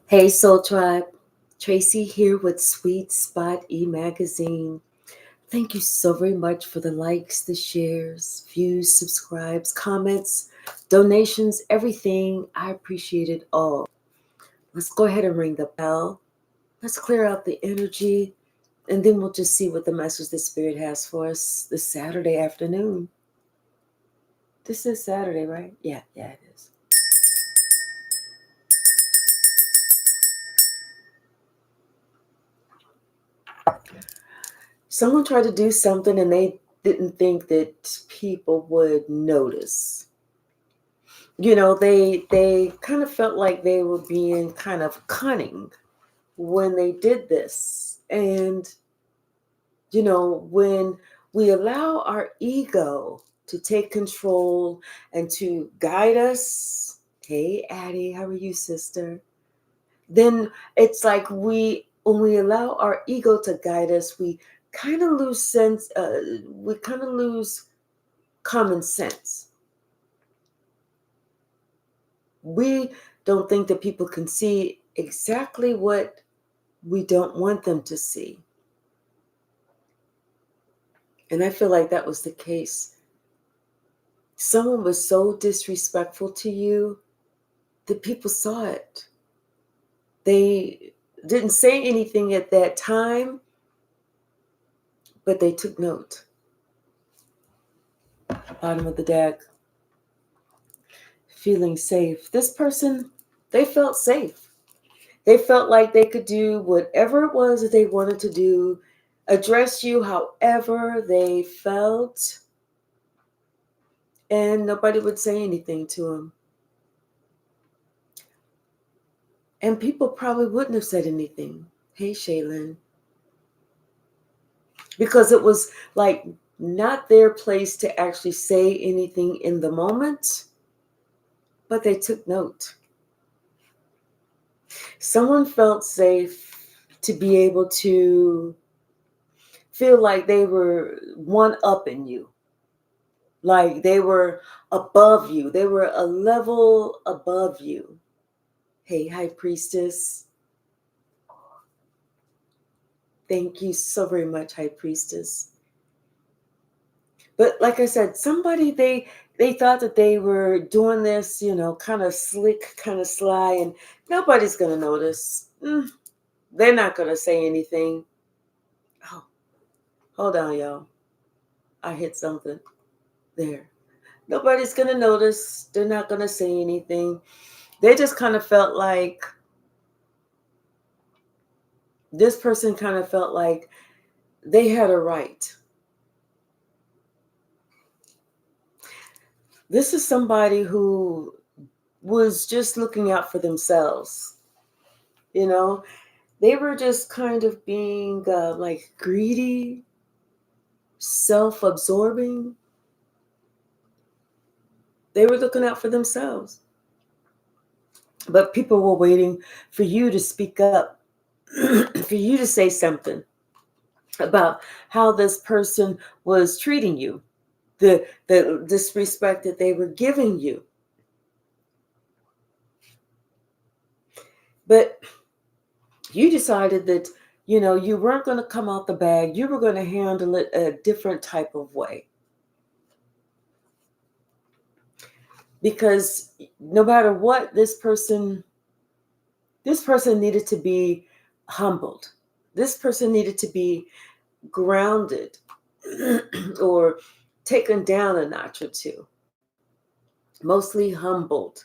Hey, Soul Tribe. Tracy here with Sweet Spot e-magazine. Thank you so very much for the likes, the shares, views, subscribes, comments, donations, everything. I appreciate it all. Let's go ahead and ring the bell. Let's clear out the energy, and then we'll just see what the message the Spirit has for us this Saturday afternoon. This is Saturday, right? Yeah, it is. Someone tried to do something and they didn't think that people would notice. They kind of felt like they were being kind of cunning when they did this. And when we allow our ego to take control and to guide us, hey Addie, how are you, sister? Then it's like when we allow our ego to guide us, we kind of lose sense, we kind of lose common sense. We don't think that people can see exactly what we don't want them to see. And I feel like that was the case. Someone was so disrespectful to you that people saw it. They didn't say anything at that time, but they took note. Bottom of the deck, feeling safe. This person, they felt safe. They felt like they could do whatever it was that they wanted to do, address you however they felt, and nobody would say anything to them. And people probably wouldn't have said anything. Hey, Shaylin. Because it was like not their place to actually say anything in the moment, but they took note. Someone felt safe to be able to feel like they were one up in you, like they were above you, they were a level above you. Hey, High Priestess. Thank you so very much, High Priestess. But like I said, somebody they thought that they were doing this, kind of slick, kind of sly, and nobody's gonna notice. They're not gonna say anything. Oh, hold on, y'all. I hit something there. Nobody's gonna notice. They're not gonna say anything. They just kind of felt like this person kind of felt like they had a right. This is somebody who was just looking out for themselves. They were just kind of being like greedy, self absorbing. They were looking out for themselves. But people were waiting for you to speak up, for you to say something about how this person was treating you, the disrespect that they were giving you. But you decided that, you weren't going to come out the bag. You were going to handle it a different type of way. Because no matter what, this person needed to be humbled. This person needed to be grounded or taken down a notch or two, mostly humbled.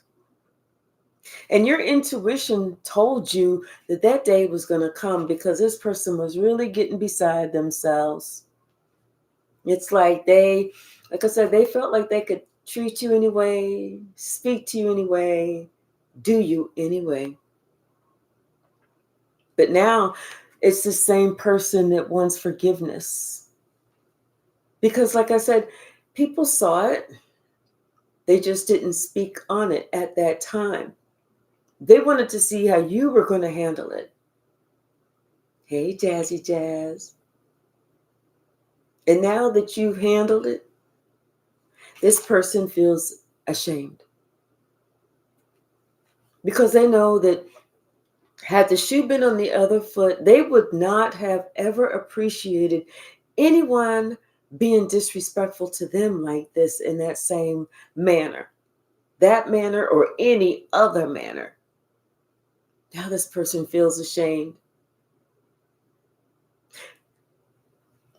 And your intuition told you that that day was going to come because this person was really getting beside themselves. It's like like I said, they felt like they could treat you anyway, speak to you anyway, do you anyway. But now it's the same person that wants forgiveness. Because, like I said, people saw it. They just didn't speak on it at that time. They wanted to see how you were going to handle it. Hey, Jazzy Jazz. And now that you've handled it, this person feels ashamed. Because they know that Had the shoe been on the other foot, they would not have ever appreciated anyone being disrespectful to them like this in that same manner. That manner or any other manner. Now this person feels ashamed.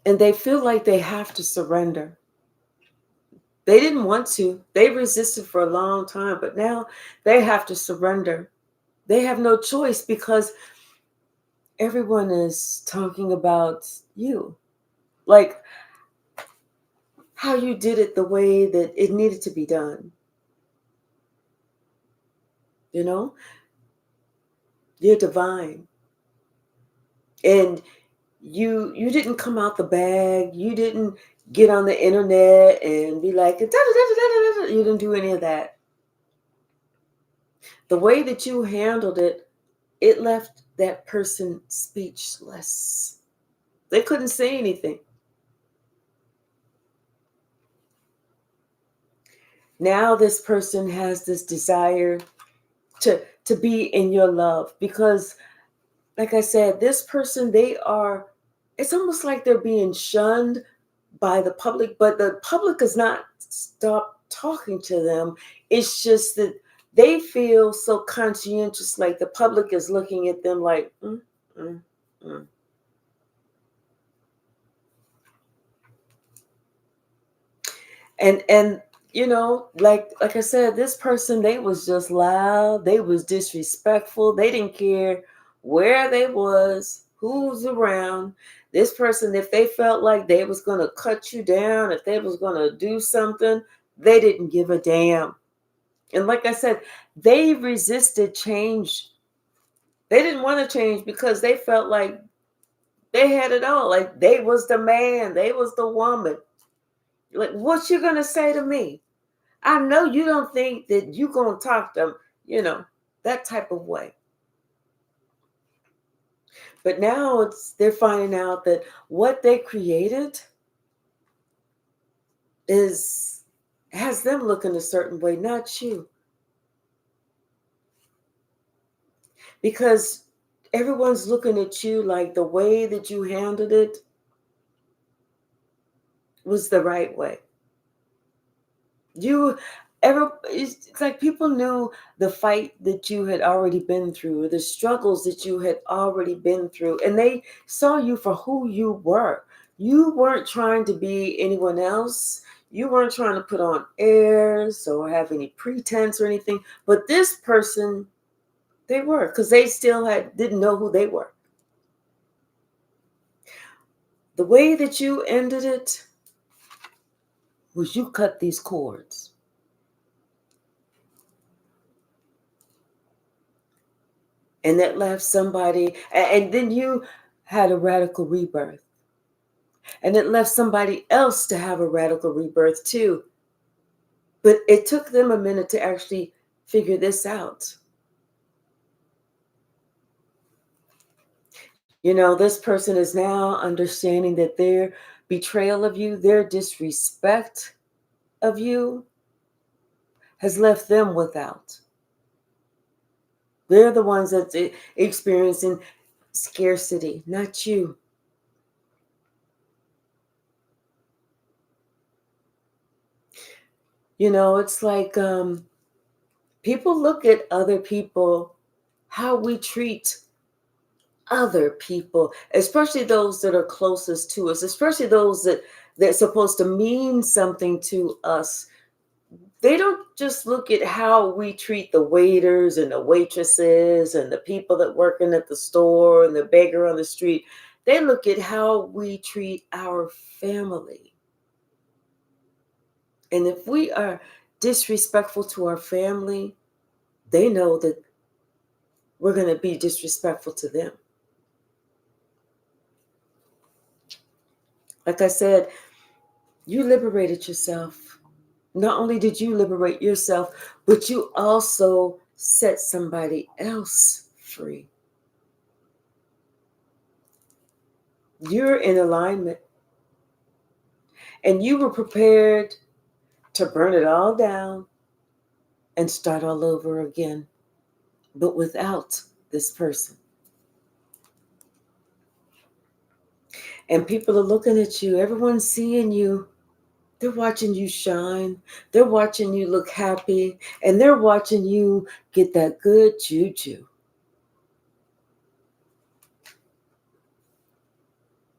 And they feel like they have to surrender. They didn't want to. They resisted for a long time, but now they have to surrender. They have no choice because everyone is talking about you. Like how you did it the way that it needed to be done. You know, you're divine. And you didn't come out the bag. You didn't get on the internet and be like, da, da, da, da, da, da. You didn't do any of that. The way that you handled it, it left that person speechless. They couldn't say anything. Now this person has this desire to be in your love because, like I said, this person, it's almost like they're being shunned by the public, but the public has not stopped talking to them. It's just that they feel so conscientious, like the public is looking at them like, mm, mm. And you know, like I said, this person, they was just loud, they was disrespectful, they didn't care where they was, who's around. This person, if they felt like they was going to cut you down, if they was going to do something, they didn't give a damn. And like I said, they resisted change. They didn't want to change because they felt like they had it all, like they was the man, they was the woman. Like, what you gonna say to me? I know you don't think that you gonna talk to them, that type of way. But now they're finding out that what they created has them looking a certain way, not you. Because everyone's looking at you like the way that you handled it was the right way. It's like people knew the fight that you had already been through, the struggles that you had already been through, and they saw you for who you were. You weren't trying to be anyone else. You weren't trying to put on airs or have any pretense or anything. But this person, they were, because they still didn't know who they were. The way that you ended it was you cut these cords. And that left somebody, and then you had a radical rebirth. And it left somebody else to have a radical rebirth too. But it took them a minute to actually figure this out. This person is now understanding that their betrayal of you, their disrespect of you, has left them without. They're the ones that's experiencing scarcity, not you. It's like people look at other people, how we treat other people, especially those that are closest to us, especially those that's supposed to mean something to us. They don't just look at how we treat the waiters and the waitresses and the people that working at the store and the beggar on the street. They look at how we treat our family. And if we are disrespectful to our family, they know that we're going to be disrespectful to them. Like I said, you liberated yourself. Not only did you liberate yourself, but you also set somebody else free. You're in alignment. And you were prepared to burn it all down and start all over again, but without this person. And people are looking at you. Everyone's seeing you. They're watching you shine. They're watching you look happy. And they're watching you get that good juju.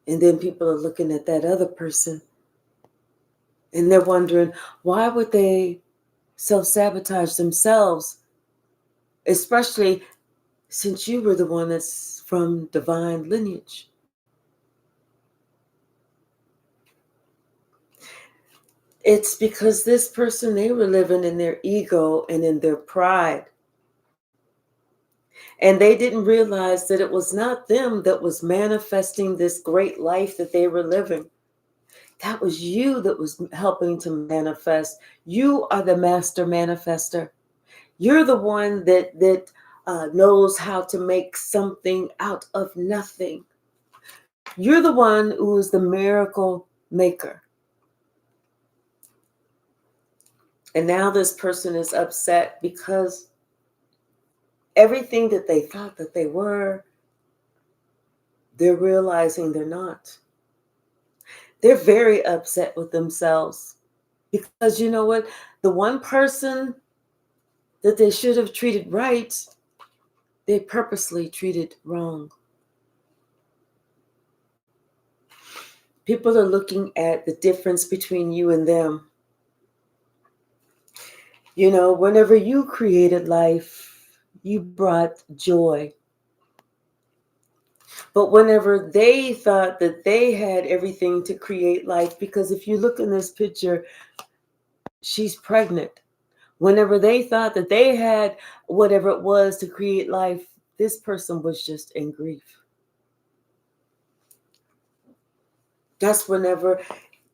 And then people are looking at that other person. And they're wondering, why would they self-sabotage themselves? Especially since you were the one that's from divine lineage. It's because this person, they were living in their ego and in their pride. And they didn't realize that it was not them that was manifesting this great life that they were living. That was you that was helping to manifest. You are the master manifester. You're the one that knows how to make something out of nothing. You're the one who is the miracle maker. And now this person is upset because everything that they thought that they were, they're realizing they're not. They're very upset with themselves because you know what? The one person that they should have treated right, they purposely treated wrong. People are looking at the difference between you and them. You know, whenever you created life, you brought joy. But whenever they thought that they had everything to create life, because if you look in this picture, she's pregnant. Whenever they thought that they had whatever it was to create life, this person was just in grief. That's whenever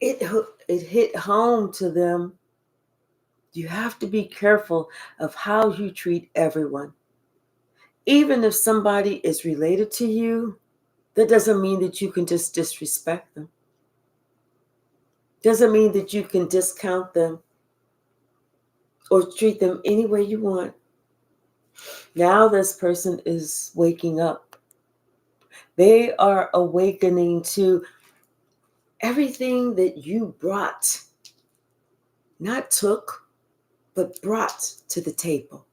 it hit home to them. You have to be careful of how you treat everyone. Even if somebody is related to you, that doesn't mean that you can just disrespect them. Doesn't mean that you can discount them or treat them any way you want. Now this person is waking up. They are awakening to everything that you brought, not took, but brought to the table.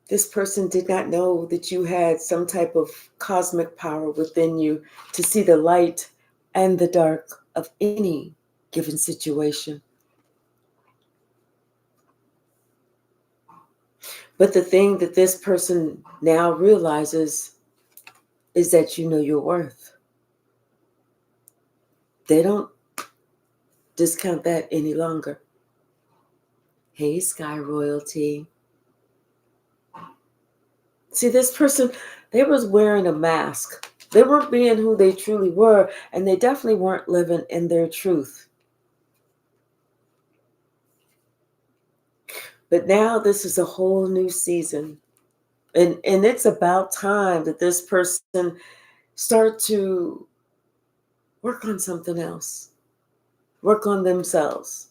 This person did not know that you had some type of cosmic power within you to see the light and the dark of any given situation. But the thing that this person now realizes is that you know your worth. They don't discount that any longer. Hey, Sky Royalty. See, this person, they was wearing a mask. They weren't being who they truly were, and they definitely weren't living in their truth. But now this is a whole new season. And it's about time that this person start to work on something else, work on themselves.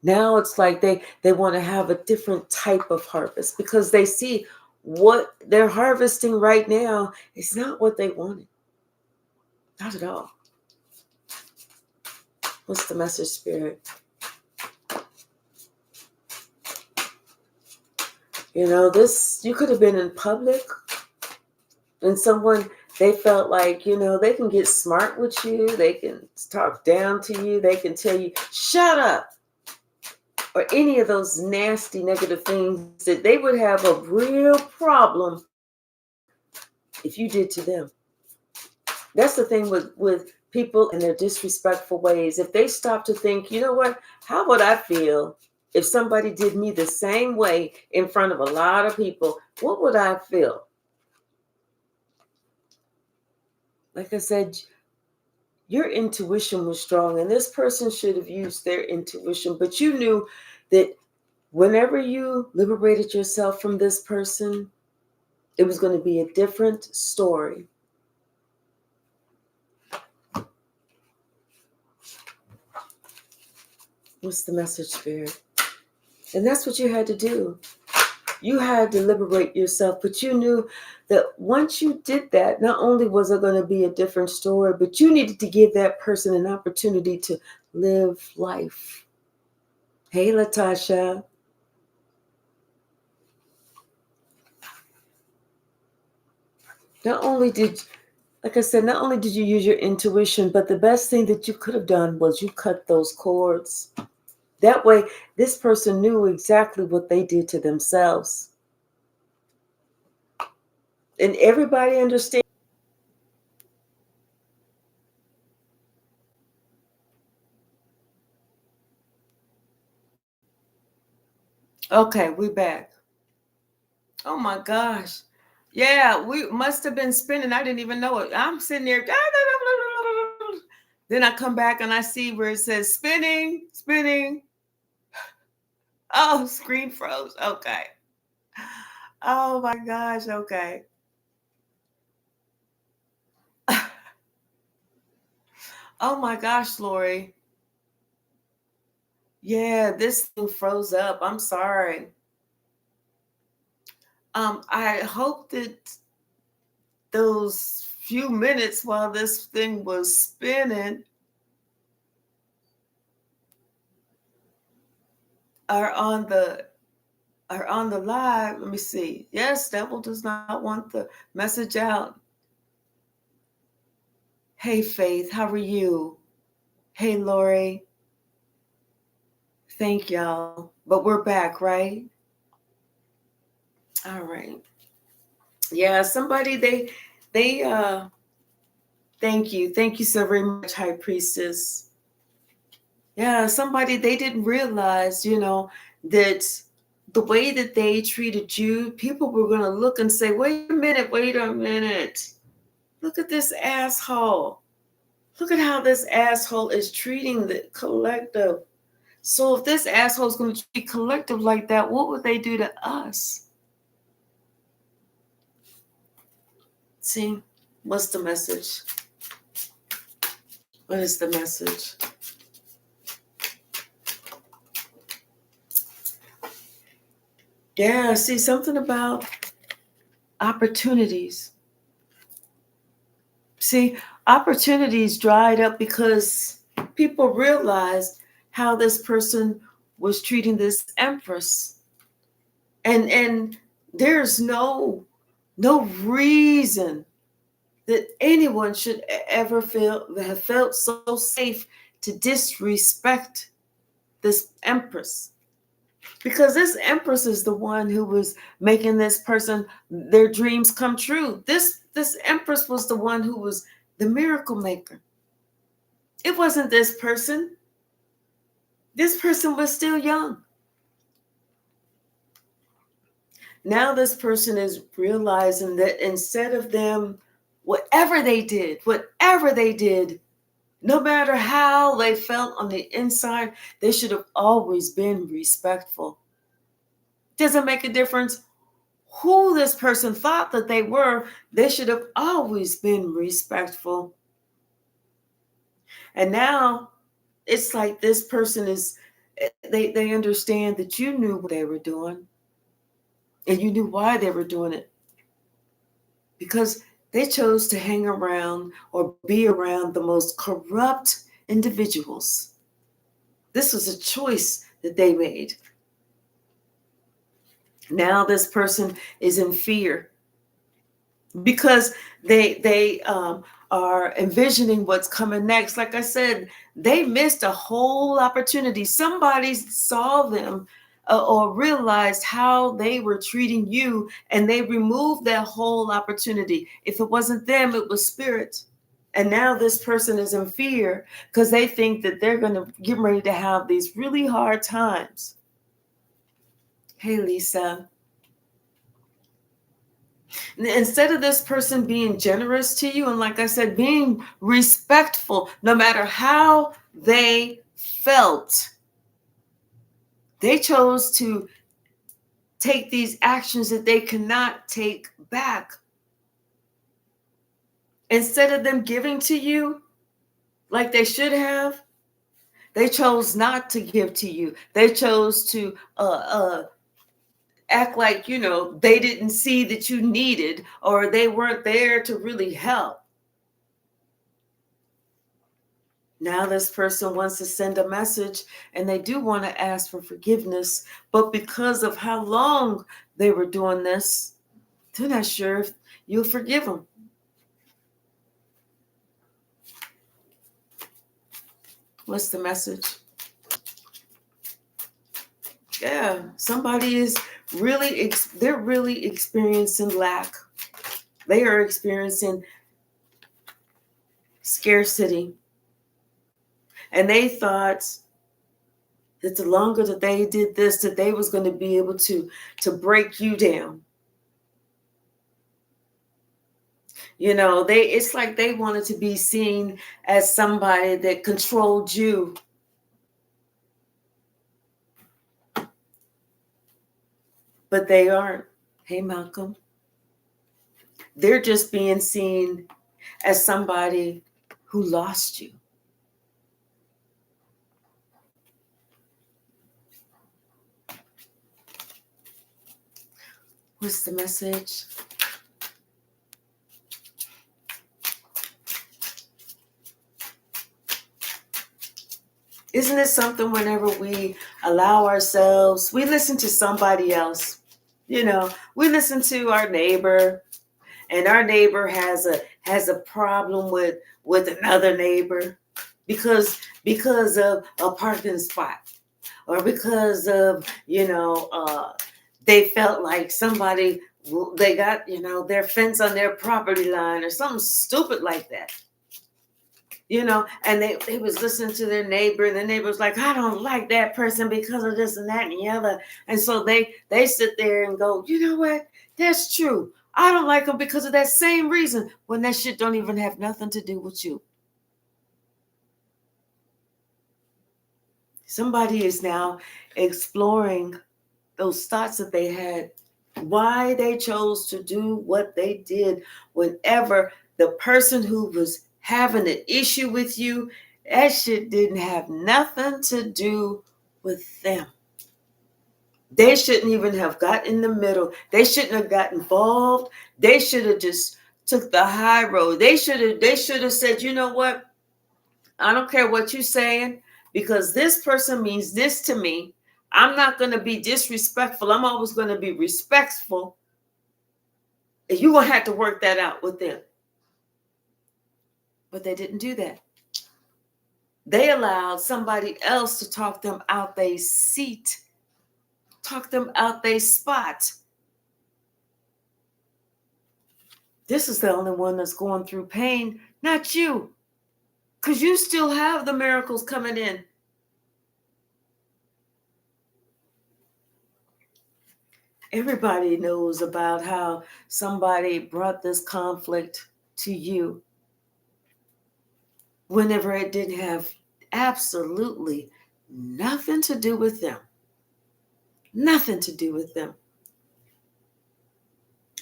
Now it's like they want to have a different type of harvest because they see what they're harvesting right now is not what they wanted. Not at all. What's the message, Spirit? You know, this, you could have been in public and someone, they felt like, you know, they can get smart with you. They can talk down to you. They can tell you, shut up. Or any of those nasty negative things that they would have a real problem if you did to them. That's the thing with people and their disrespectful ways. If they stop to think, you know what, how would I feel if somebody did me the same way in front of a lot of people? What would I feel? Like I said, your intuition was strong, and this person should have used their intuition, but you knew that whenever you liberated yourself from this person, it was going to be a different story. What's the message, Spirit? And that's what you had to do. You had to liberate yourself, but you knew that once you did that, not only was it going to be a different story, but you needed to give that person an opportunity to live life. Hey, Latasha. Not only did, like I said, not only did you use your intuition, but the best thing that you could have done was you cut those cords. That way, this person knew exactly what they did to themselves. And everybody understands. Okay, we back. Oh my gosh. Yeah, we must have been spinning. I didn't even know it. I'm sitting there. Then I come back and I see where it says spinning, spinning. Oh, screen froze. Okay. Oh my gosh. Okay. Oh my gosh, Lori. Yeah, this thing froze up. I'm sorry. I hope that those few minutes while this thing was spinning are on the live. Let me see. Yes, devil does not want the message out. Hey, Faith, how are you? Hey, Lori. Thank y'all. But we're back, right? All right. Yeah, somebody they thank you. Thank you so very much, High Priestess. Yeah, somebody they didn't realize, that the way that they treated you, people were going to look and say, wait a minute. Look at this asshole. Look at how this asshole is treating the collective. So if this asshole is going to treat collective like that, what would they do to us? See, what's the message? What is the message? Yeah, see, something about opportunities. See, opportunities dried up because people realized how this person was treating this empress. And there's no reason that anyone should ever have felt so safe to disrespect this empress, because this empress is the one who was making this person their dreams come true. This empress was the one who was the miracle maker. It wasn't this person. This person was still young. Now this person is realizing that instead of them, whatever they did, no matter how they felt on the inside, they should have always been respectful. Doesn't make a difference who this person thought that they were, they should have always been respectful. And now it's like this person is, they understand that you knew what they were doing and you knew why they were doing it. Because they chose to hang around or be around the most corrupt individuals. This was a choice that they made. Now this person is in fear because they are envisioning what's coming next. Like I said, they missed a whole opportunity. Somebody saw them or realized how they were treating you, and they removed that whole opportunity. If it wasn't them, it was spirit. And now this person is in fear because they think that they're going to get ready to have these really hard times. Hey, Lisa. Instead of this person being generous to you, and like I said, being respectful, no matter how they felt, they chose to take these actions that they cannot take back. Instead of them giving to you like they should have, They chose not to give to you. They chose to act like, they didn't see that you needed, or they weren't there to really help. Now this person wants to send a message and they do want to ask for forgiveness, but because of how long they were doing this, they're not sure if you'll forgive them. What's the message? Yeah, somebody is they're really experiencing lack. They are experiencing scarcity. And they thought that the longer that they did this, that they was going to be able to break you down. It's like they wanted to be seen as somebody that controlled you. But they aren't. Hey, Malcolm. They're just being seen as somebody who lost you. What's the message? Isn't it something whenever we allow ourselves, we listen to somebody else, we listen to our neighbor, and our neighbor has a problem with another neighbor because of a parking spot, or because of, they felt like somebody, they got, their fence on their property line or something stupid like that. And they was listening to their neighbor, and the neighbor was like, I don't like that person because of this and that and the other. And so they sit there and go, you know what? That's true. I don't like them because of that same reason, when that shit don't even have nothing to do with you. Somebody is now exploring those thoughts that they had, why they chose to do what they did, whenever the person who was having an issue with you, that shit didn't have nothing to do with them. They shouldn't even have got in the middle. They shouldn't have got involved. They should have just took the high road. They should have said, you know what? I don't care what you're saying, because this person means this to me. I'm not going to be disrespectful. I'm always going to be respectful. And you're going to have to work that out with them. But they didn't do that. They allowed somebody else to talk them out their seat, talk them out their spot. This is the only one that's going through pain, not you. Because you still have the miracles coming in. Everybody knows about how somebody brought this conflict to you whenever it didn't have absolutely nothing to do with them. Nothing to do with them.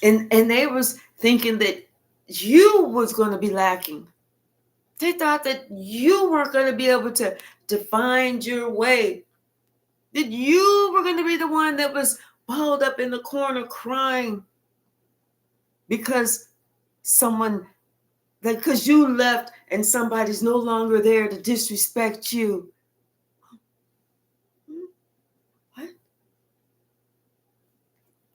And they was thinking that you was going to be lacking. They thought that you weren't going to be able to find your way. That you were going to be the one that was balled up in the corner crying because because you left and somebody's no longer there to disrespect you. What?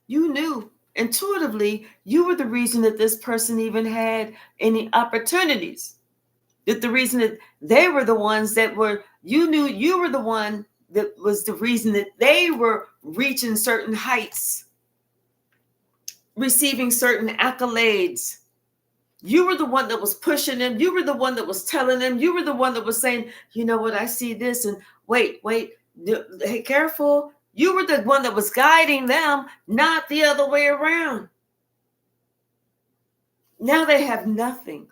You knew intuitively you were the reason that this person even had any opportunities. That the reason that they were the ones that were, you knew you were the one that was the reason that they were reaching certain heights, receiving certain accolades. You were the one that was pushing them. You were the one that was telling them. You were the one that was saying, you know what, I see this, and wait, hey, careful. You were the one that was guiding them, not the other way around. Now they have nothing.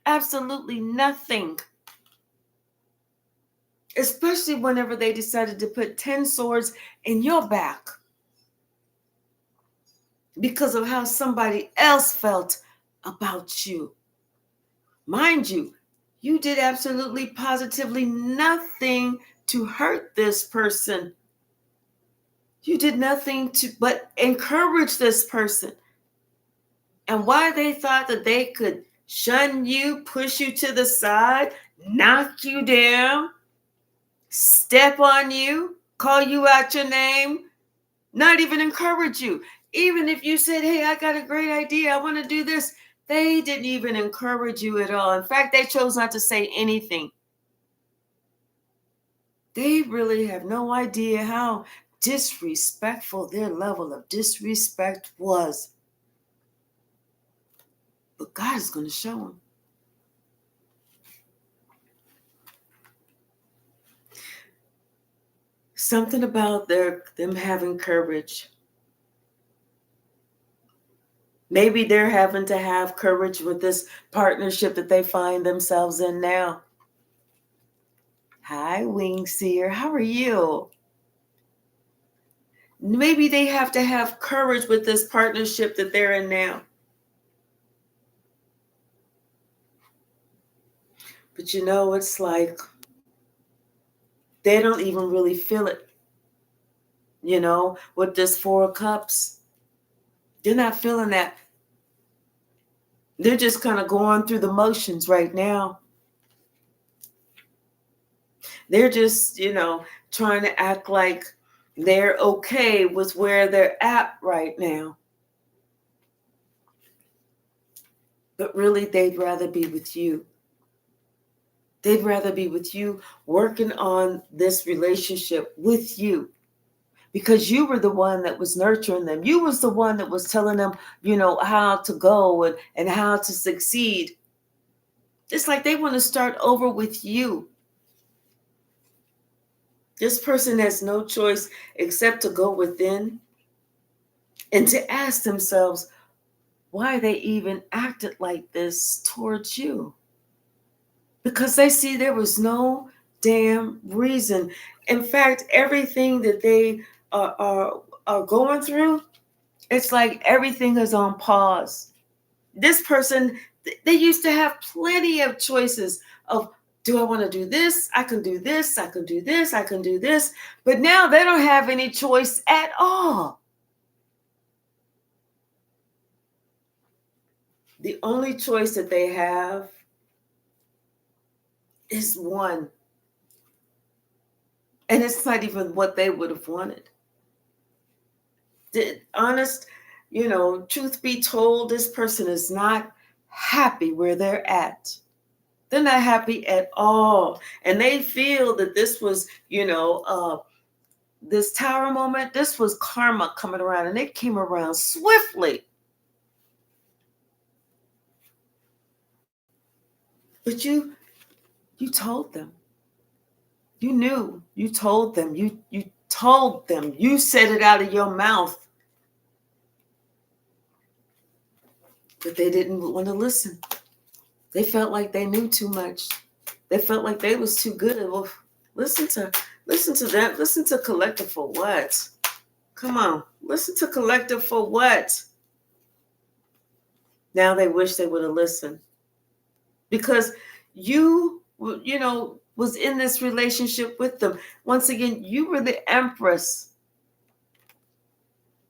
Absolutely nothing. Especially whenever they decided to put 10 swords in your back because of how somebody else felt about you. Mind you, You did absolutely positively nothing to hurt this person. You did nothing to but encourage this person. And why they thought that they could shun you, push you to the side, knock you down, step on you, call you out your name, not even encourage you. Even if you said, hey, I got a great idea, I want to do this, they didn't even encourage you at all. In fact, they chose not to say anything. They really have no idea how disrespectful their level of disrespect was. But God is going to show them. Something about them having courage. Maybe they're having to have courage with this partnership that they find themselves in now. Hi, Wingseer. How are you? Maybe they have to have courage with this partnership that they're in now. But it's like they don't even really feel it. With this 4 of Cups, they're not feeling that. They're just kind of going through the motions right now. They're just, trying to act like they're okay with where they're at right now. But really, they'd rather be with you. They'd rather be with you, working on this relationship with you. Because you were the one that was nurturing them. You was the one that was telling them, how to go and how to succeed. It's like they want to start over with you. This person has no choice except to go within and to ask themselves why they even acted like this towards you. Because they see there was no damn reason. In fact, everything that they are going through, it's like everything is on pause. This person, they used to have plenty of choices of, do I want to do this? I can do this. I can do this. I can do this. But now they don't have any choice at all. The only choice that they have is one. And it's not even what they would have wanted. Honest, truth be told, this person is not happy where they're at. They're not happy at all. And they feel that this was, this tower moment, this was karma coming around, and it came around swiftly. But you told them. You knew. You told them. You told them. You said it out of your mouth. But they didn't want to listen. They felt like they knew too much. They felt like they was too good. Well, listen to them. Listen to Collective for what? Come on. Listen to Collective for what? Now they wish they would have listened. Because you was in this relationship with them. Once again, you were the empress.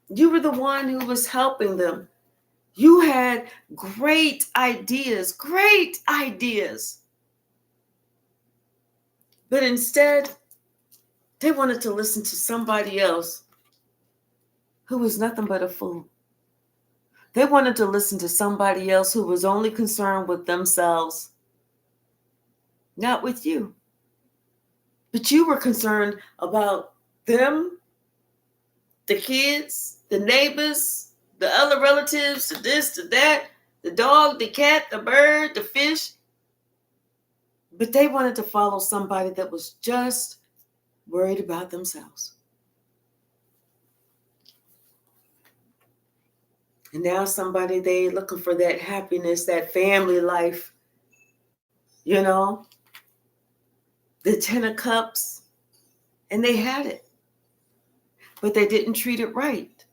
You were the one who was helping them. You had great ideas. But instead, they wanted to listen to somebody else who was nothing but a fool. They wanted to listen to somebody else who was only concerned with themselves, not with you. But you were concerned about them, the kids, the neighbors, the other relatives, the this, the that, the dog, the cat, the bird, the fish. But they wanted to follow somebody that was just worried about themselves. And now somebody, they looking for that happiness, that family life, the 10 of Cups, and they had it, but they didn't treat it right.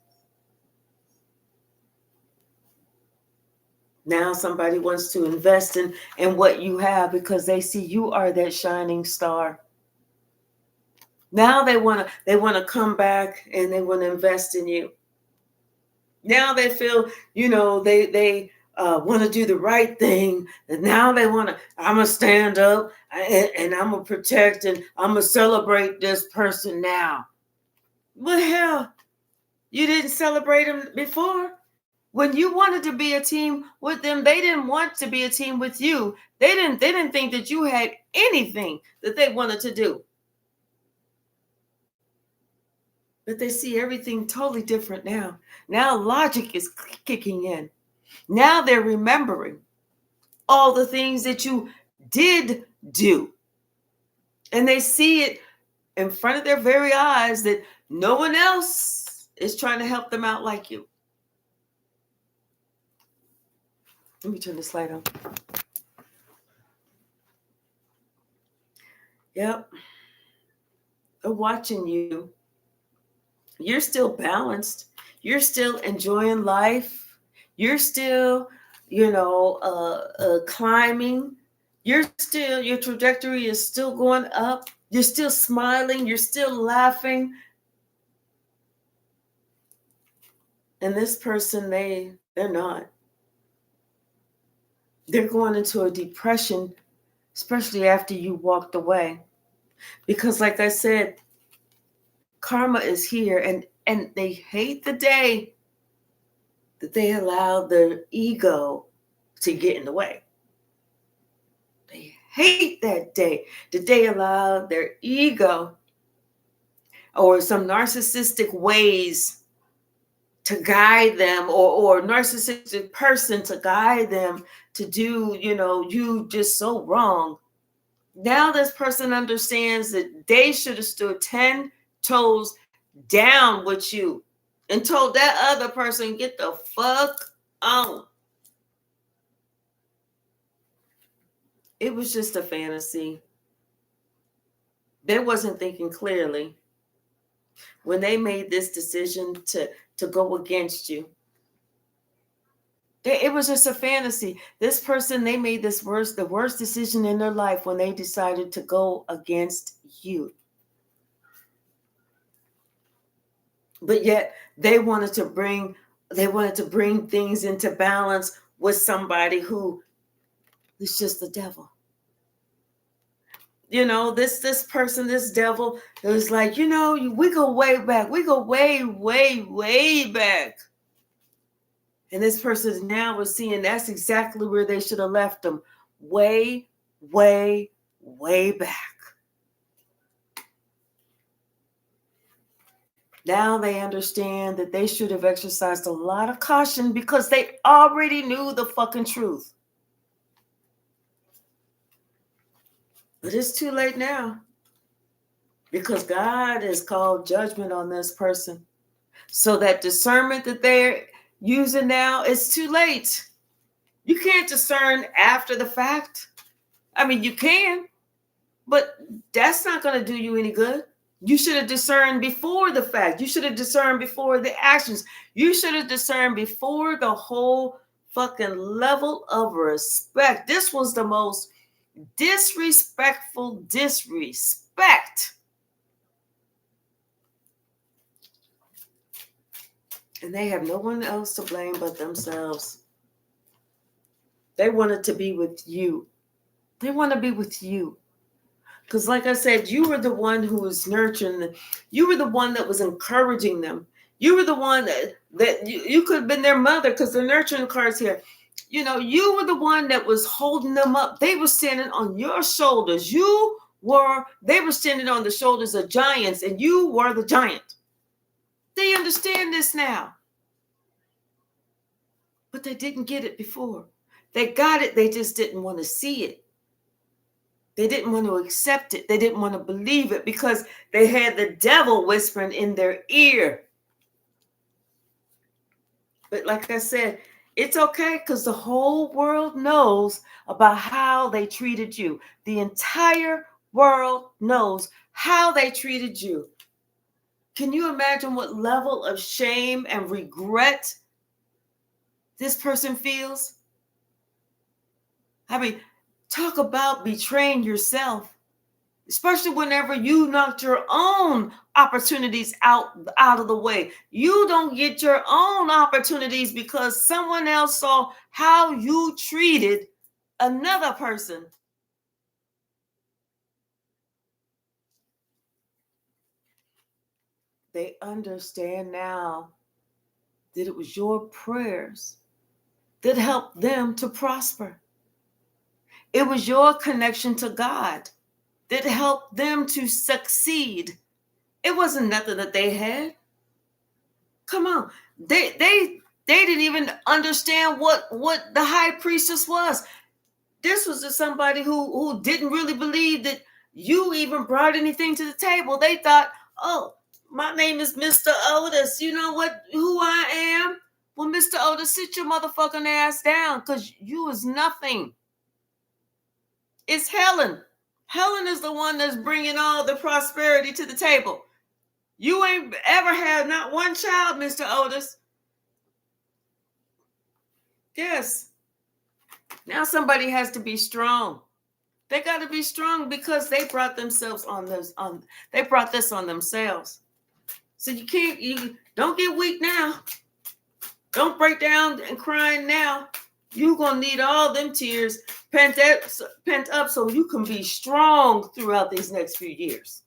Now somebody wants to invest in what you have because they see you are that shining star. Now they want to come back and they want to invest in you. Now they feel, they want to do the right thing. And now they want to, I'm going to stand up and I'm going to protect and I'm going to celebrate this person now. Well, hell, you didn't celebrate them before. When you wanted to be a team with them, they didn't want to be a team with you. They didn't think that you had anything that they wanted to do. But they see everything totally different now. Now logic is kicking in. Now they're remembering all the things that you did do. And they see it in front of their very eyes that no one else is trying to help them out like you. Let me turn this light on. Yep. They're watching you. You're still balanced. You're still enjoying life. You're still, climbing. Your trajectory is still going up. You're still smiling. You're still laughing. And this person, they're not. They're going into a depression, especially after you walked away. Because like I said, karma is here and they hate the day that they allow their ego to get in the way. They hate that day that they allow their ego or some narcissistic ways to guide them or narcissistic person to guide them to do, you just so wrong. Now this person understands that they should have stood 10 toes down with you and told that other person, get the fuck on. It was just a fantasy. They wasn't thinking clearly when they made this decision to go against you. It was just a fantasy. This person, they made the worst decision in their life when they decided to go against you. But yet they wanted to bring things into balance with somebody who is just the devil. This person, this devil, it was like, we go way back. We go way, way, way back. And this person now was seeing that's exactly where they should have left them. Way, way, way back. Now they understand that they should have exercised a lot of caution because they already knew the fucking truth. But it's too late now because God has called judgment on this person. So that discernment that they're using now, it's too late. You can't discern after the fact. I mean, you can, but that's not going to do you any good. You should have discerned before the fact. You should have discerned before the actions. You should have discerned before the whole fucking level of respect. This was the most disrespectful disrespect. And they have no one else to blame but themselves. They wanted to be with you. They want to be with you. Because like I said, you were the one who was nurturing them. You were the one that was encouraging them. You were the one that you could have been their mother because the nurturing card's here. You were the one that was holding them up. They were standing on your shoulders. They were standing on the shoulders of giants and you were the giant. They understand this now. But they didn't get it before. They got it. They just didn't want to see it. They didn't want to accept it. They didn't want to believe it because they had the devil whispering in their ear. But like I said, it's okay because the whole world knows about how they treated you. The entire world knows how they treated you. Can you imagine what level of shame and regret this person feels? I mean, talk about betraying yourself, especially whenever you knocked your own opportunities out of the way. You don't get your own opportunities because someone else saw how you treated another person. They understand now that it was your prayers that helped them to prosper. It was your connection to God that helped them to succeed. It wasn't nothing that they had. Come on. They didn't even understand what the high priestess was. This was just somebody who didn't really believe that you even brought anything to the table. They thought, oh, my name is Mr. Otis. You know who I am? Well, Mr. Otis, sit your motherfucking ass down because you is nothing. It's Helen. Helen is the one that's bringing all the prosperity to the table. You ain't ever had not one child, Mr. Otis. Yes. Now somebody has to be strong. They got to be strong because they brought themselves they brought this on themselves. So you don't get weak now. Don't break down and crying now. You're going to need all them tears pent up so you can be strong throughout these next few years.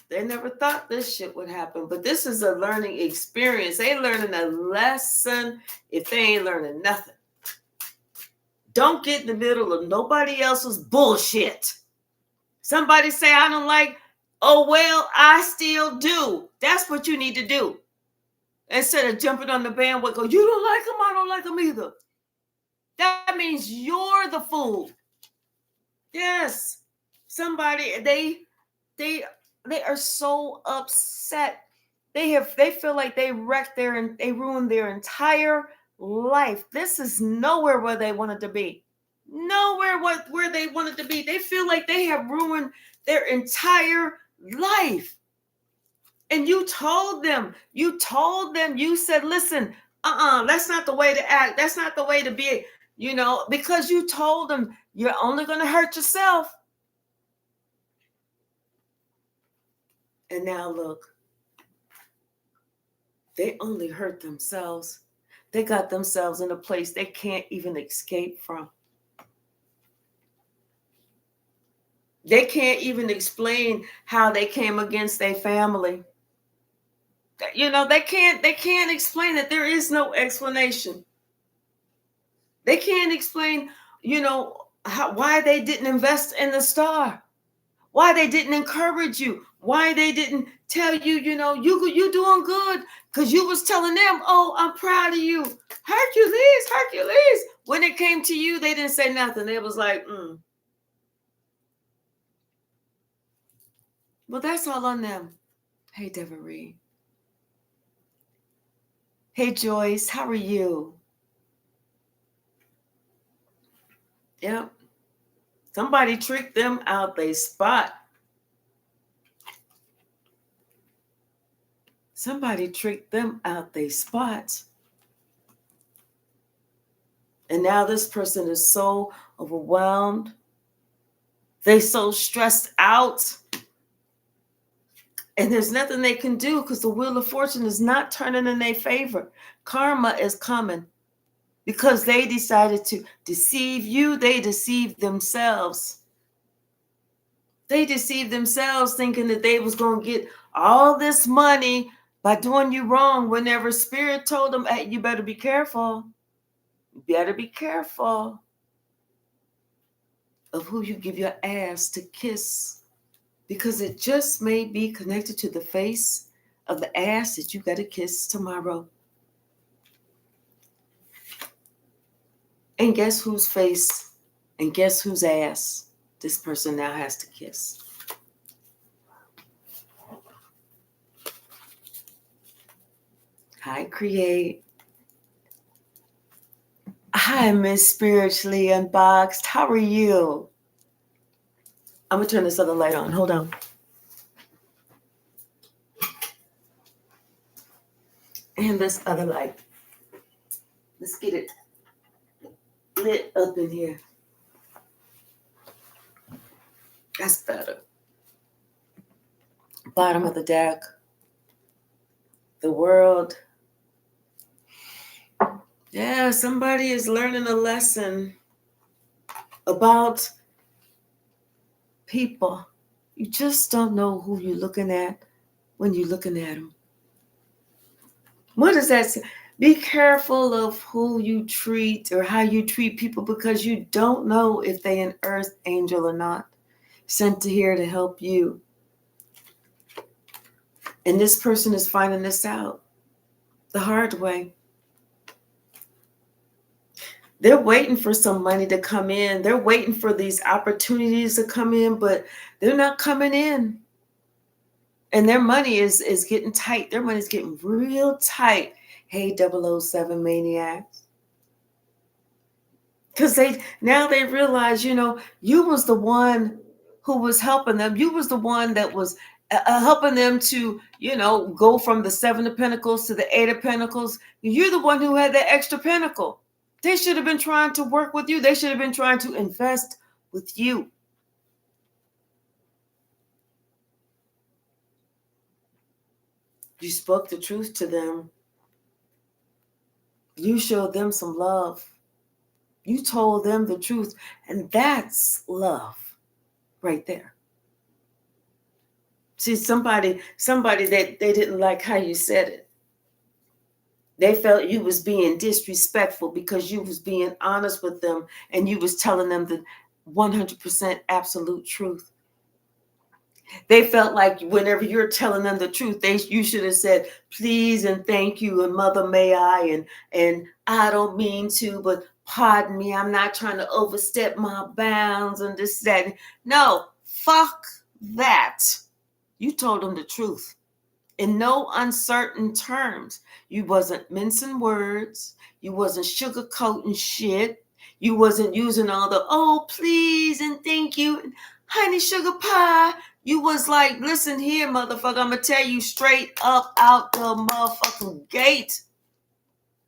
They never thought this shit would happen, but this is a learning experience. They learning a lesson if they ain't learning nothing. Don't get in the middle of nobody else's bullshit. Somebody say, I don't like, oh, well, I still do. That's what you need to do. Instead of jumping on the bandwagon, you don't like them, I don't like them either. That means you're the fool. Yes. Somebody, they are so upset. They feel like they ruined their entire life. This is nowhere where they wanted to be. Nowhere where they wanted to be. They feel like they have ruined their entire life. And you told them, you said, listen, that's not the way to act. That's not the way to be, because you told them you're only going to hurt yourself. And now look, they only hurt themselves. They got themselves in a place they can't even escape from. They can't even explain how they came against their family. They can't explain it. There is no explanation. They can't explain, why they didn't invest in the star, why they didn't encourage you, why they didn't tell you, you doing good, because you was telling them, oh, I'm proud of you. Hercules. When it came to you, they didn't say nothing. They was like, Well, that's all on them. Hey, Devery. Hey, Joyce, how are you? Yep. Somebody tricked them out they spot. Somebody tricked them out they spot. And now this person is so overwhelmed. They so stressed out. And there's nothing they can do because the wheel of fortune is not turning in their favor. Karma is coming because they decided to deceive you. They deceived themselves. They deceived themselves thinking that they was going to get all this money by doing you wrong whenever spirit told them, hey, you better be careful. You better be careful of who you give your ass to kiss, because it just may be connected to the face of the ass that you got to kiss tomorrow. And guess whose face and guess whose ass this person now has to kiss? Hi, Create. Hi, Miss Spiritually Unboxed. How are you? I'm going to turn this other light on. Hold on. And this other light. Let's get it lit up in here. That's better. Bottom of the deck. The world. Yeah, somebody is learning a lesson about people. You just don't know who you're looking at when you're looking at them. What does that say? Be careful of who you treat or how you treat people, because you don't know if they're an earth angel or not, sent to here to help you. And this person is finding this out the hard way. They're waiting for some money to come in. They're waiting for these opportunities to come in, but they're not coming in. And their money is getting tight. Their money is getting real tight. Hey, 007 maniacs. Because they realize, you was the one who was helping them. You was the one that was helping them to, go from the 7 of Pentacles to the 8 of Pentacles. You're the one who had that extra pentacle. They should have been trying to work with you. They should have been trying to invest with you. You spoke the truth to them. You showed them some love. You told them the truth. And that's love right there. See, somebody that they didn't like how you said it. They felt you was being disrespectful because you was being honest with them and you was telling them the 100% absolute truth. They felt like whenever you're telling them the truth, you should have said, please and thank you and mother may I and I don't mean to, but pardon me, I'm not trying to overstep my bounds and this, that. No, fuck that. You told them the truth in no uncertain terms. You wasn't mincing words. You wasn't sugarcoating shit. You wasn't using all the, oh, please and thank you, and honey sugar pie. You was like, listen here, motherfucker, I'm going to tell you straight up out the motherfucking gate.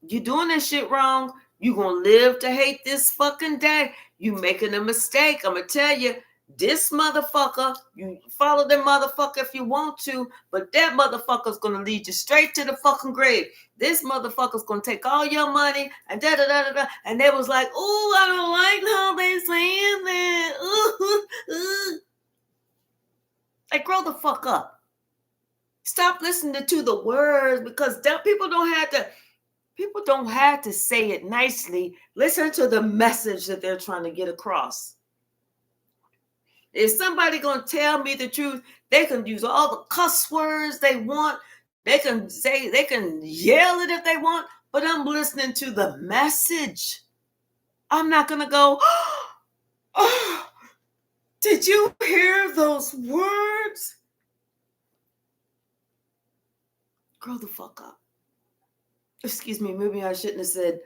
You doing this shit wrong. You going to live to hate this fucking day. You making a mistake. I'm going to tell you, this motherfucker, you follow that motherfucker if you want to, but that motherfucker's going to lead you straight to the fucking grave. This motherfucker's going to take all your money and da-da-da-da-da. And they was like, ooh, I don't like how they saying that. Ooh. Like, grow the fuck up. Stop listening to the words, because people don't have to say it nicely. Listen to the message that they're trying to get across. If somebody gonna tell me the truth, they can use all the cuss words they want. They can yell it if they want, but I'm listening to the message. I'm not gonna go, oh, did you hear those words? Grow the fuck up. Excuse me, maybe I shouldn't have said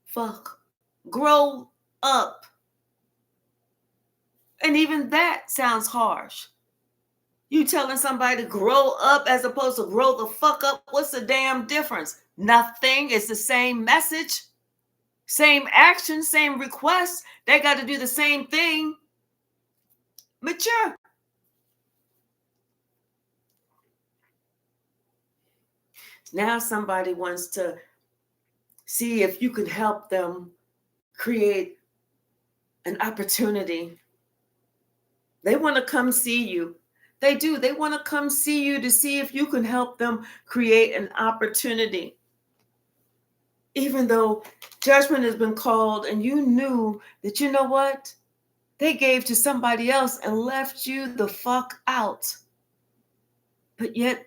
fuck. Grow up. And even that sounds harsh. You telling somebody to grow up as opposed to grow the fuck up. What's the damn difference? Nothing. It's the same message, same action, same request. They got to do the same thing. Mature. Now somebody wants to see if you could help them create an opportunity. They want to come see you. They do. They want to come see you to see if you can help them create an opportunity. Even though judgment has been called and you knew that, you know what? They gave to somebody else and left you the fuck out. But yet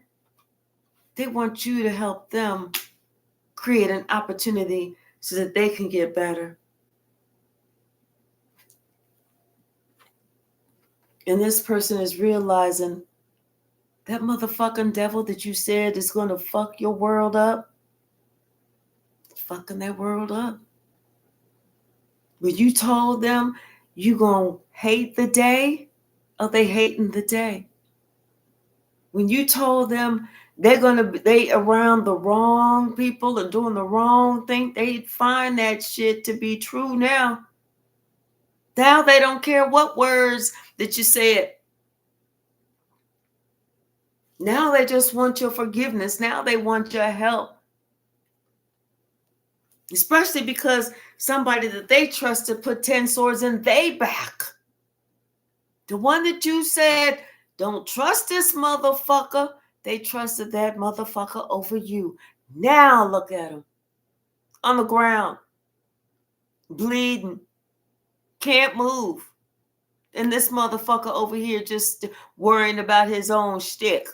they want you to help them create an opportunity so that they can get better. And this person is realizing that motherfucking devil that you said is going to fuck your world up, fucking that world up. When you told them you going to hate the day, are they hating the day? When you told them they around the wrong people and doing the wrong thing. They find that shit to be true now. Now they don't care what words that you said. Now they just want your forgiveness. Now they want your help. Especially because somebody that they trusted put 10 swords in their back. The one that you said, don't trust this motherfucker, they trusted that motherfucker over you. Now look at him on the ground, bleeding, can't move. And this motherfucker over here just worrying about his own shtick.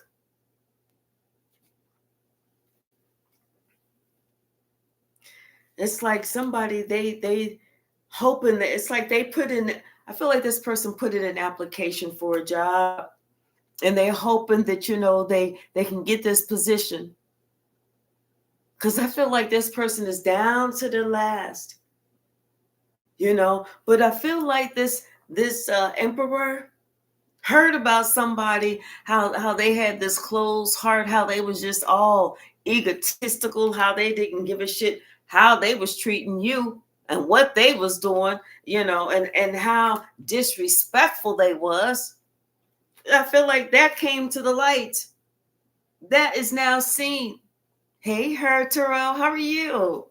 It's like somebody, they hoping that, it's like they put in, I feel like this person put in an application for a job and they're hoping that, they can get this position. Because I feel like this person is down to their last, but I feel like this emperor heard about somebody, how they had this closed heart, how they was just all egotistical, how they didn't give a shit how they was treating you and what they was doing, and how disrespectful they was. I feel like that came to the light. That is now seen. Hey, Terrell, how are you?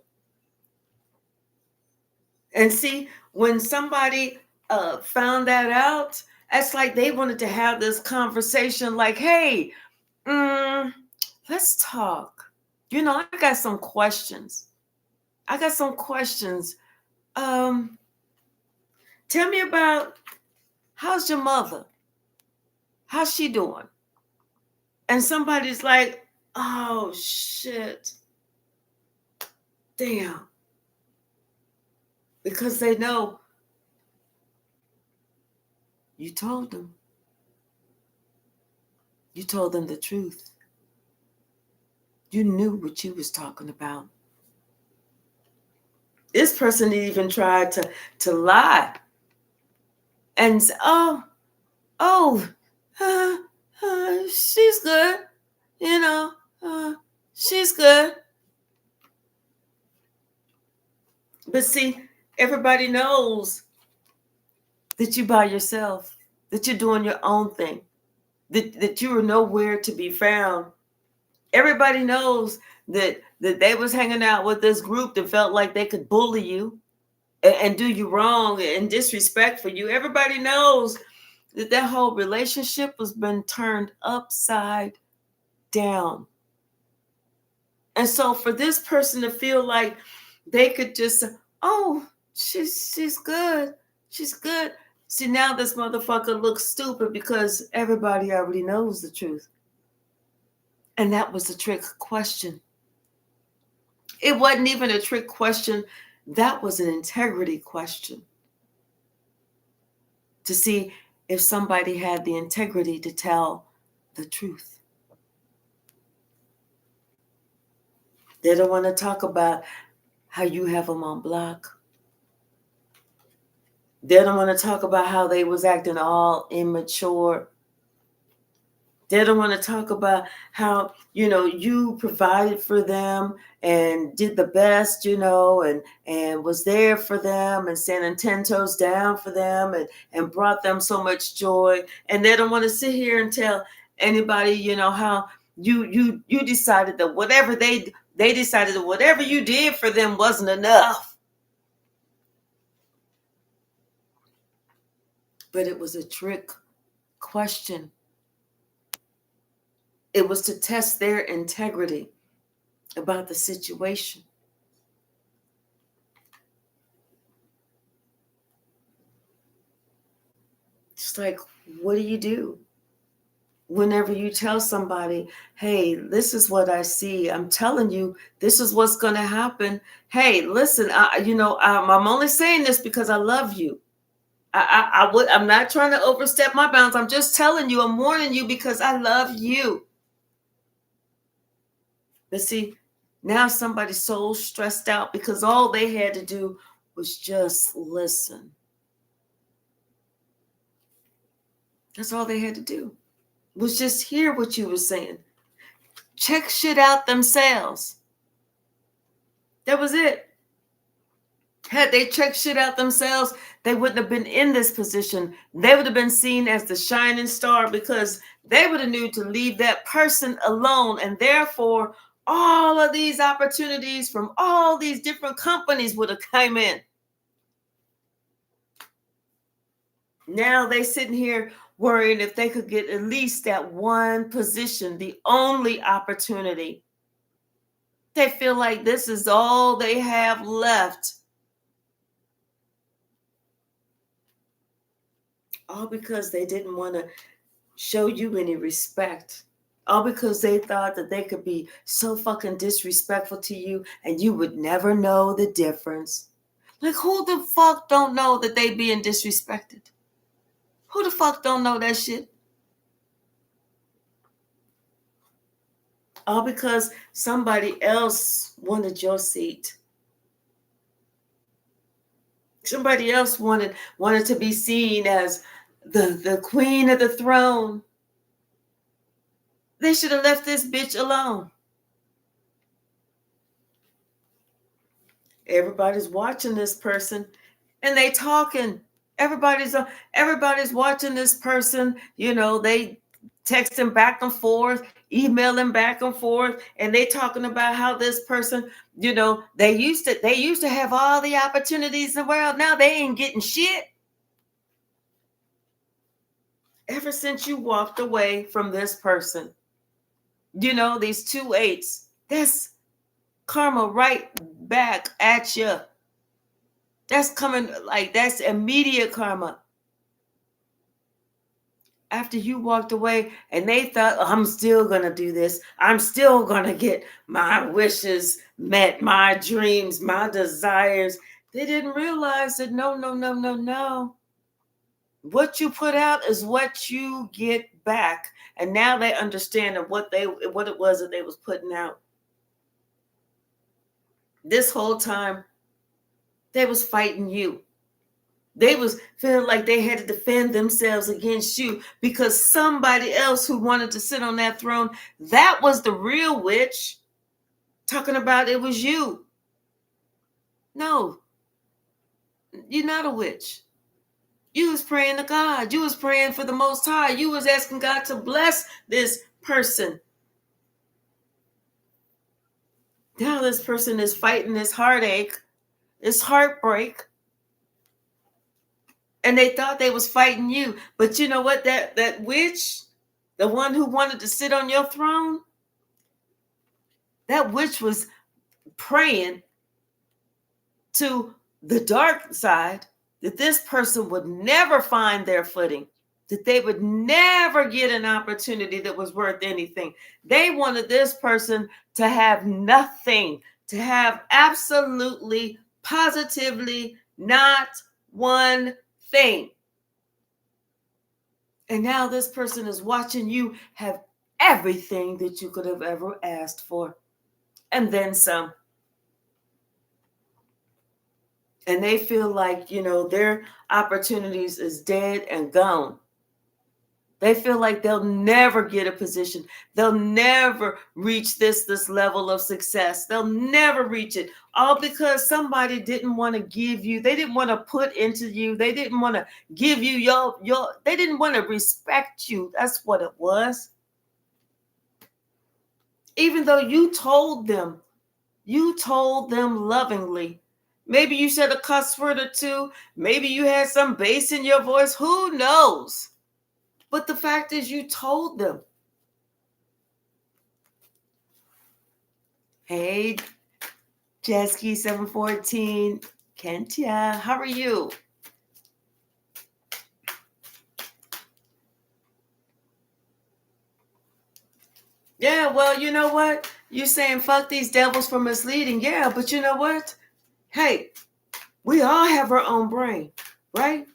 And see, when somebody found that out, it's like they wanted to have this conversation like, hey, let's talk. I got some questions. Tell me about, how's your mother? How's she doing? And somebody's like, oh, shit. Damn. Because they know you told them. You told them the truth. You knew what you was talking about. This person even tried to lie and say, she's good. She's good. But see, everybody knows that you're by yourself, that you're doing your own thing, that you are nowhere to be found. Everybody knows that they was hanging out with this group that felt like they could bully you and do you wrong and disrespect for you. Everybody knows that whole relationship was been turned upside down. And so for this person to feel like they could just say, oh, she's good. She's good. See, now this motherfucker looks stupid because everybody already knows the truth. And that was a trick question. It wasn't even a trick question. That was an integrity question. To see if somebody had the integrity to tell the truth. They don't want to talk about how you have them on block. They don't want to talk about how they was acting all immature. They don't want to talk about how, you provided for them and did the best, and was there for them and standing 10 toes down for them and brought them so much joy. And they don't want to sit here and tell anybody, how you decided that whatever they decided that whatever you did for them wasn't enough. But it was a trick question. It was to test their integrity about the situation. It's like, what do you do whenever you tell somebody, hey, this is what I see. I'm telling you, this is what's going to happen. Hey, listen, I'm only saying this because I love you. I'm not trying to overstep my bounds. I'm just telling you, I'm warning you because I love you. But see, now somebody's so stressed out because all they had to do was just listen. That's all they had to do, was just hear what you were saying. check shit out themselves. That was it. Had they checked shit out themselves, they wouldn't have been in this position. They would have been seen as the shining star because they would have knew to leave that person alone. And therefore, all of these opportunities from all these different companies would have come in. Now they sitting here worrying if they could get at least that one position, the only opportunity. They feel like this is all they have left. All because they didn't want to show you any respect. All because they thought that they could be so fucking disrespectful to you and you would never know the difference. Like, who the fuck don't know that they being disrespected? Who the fuck don't know that shit? All because somebody else wanted your seat. Somebody else wanted to be seen as the queen of the throne. They should have left this bitch alone. Everybody's watching this person and they talking. Everybody's watching this person. You know, they texting back and forth, emailing back and forth, and they talking about how this person, you know, they used to have all the opportunities in the world. Now they ain't getting shit. Ever since you walked away from this person, you know, these 2 8s, that's karma right back at you. That's coming, like, that's immediate karma. After you walked away and they thought, oh, I'm still going to do this. I'm still going to get my wishes met, my dreams, my desires. They didn't realize that no. What you put out is what you get back. And now they understand what it was that they was putting out. This whole time, they was fighting you. They was feeling like they had to defend themselves against you because somebody else who wanted to sit on that throne, that was the real witch, talking about it was you. No, you're not a witch. You was praying to God. You was praying for the Most High. You was asking God to bless this person. Now this person is fighting this heartache, this heartbreak. And they thought they was fighting you. But you know what? That witch, the one who wanted to sit on your throne, that witch was praying to the dark side that this person would never find their footing, that they would never get an opportunity that was worth anything. They wanted this person to have nothing, to have absolutely, positively not one thing. And now this person is watching you have everything that you could have ever asked for, and then some. And they feel like, you know, their opportunities is dead and gone. They feel like they'll never get a position. They'll never reach this level of success. They'll never reach it. All because somebody didn't want to give you, they didn't want to put into you, they didn't want to give you they didn't want to respect you. That's what it was. Even though you told them lovingly. Maybe you said a cuss word or two. Maybe you had some bass in your voice. Who knows? But the fact is, you told them. Hey, Jesky 714, Kentia, how are you? Yeah, well, you know what? You're saying fuck these devils for misleading. Yeah, but you know what? Hey, we all have our own brain, right?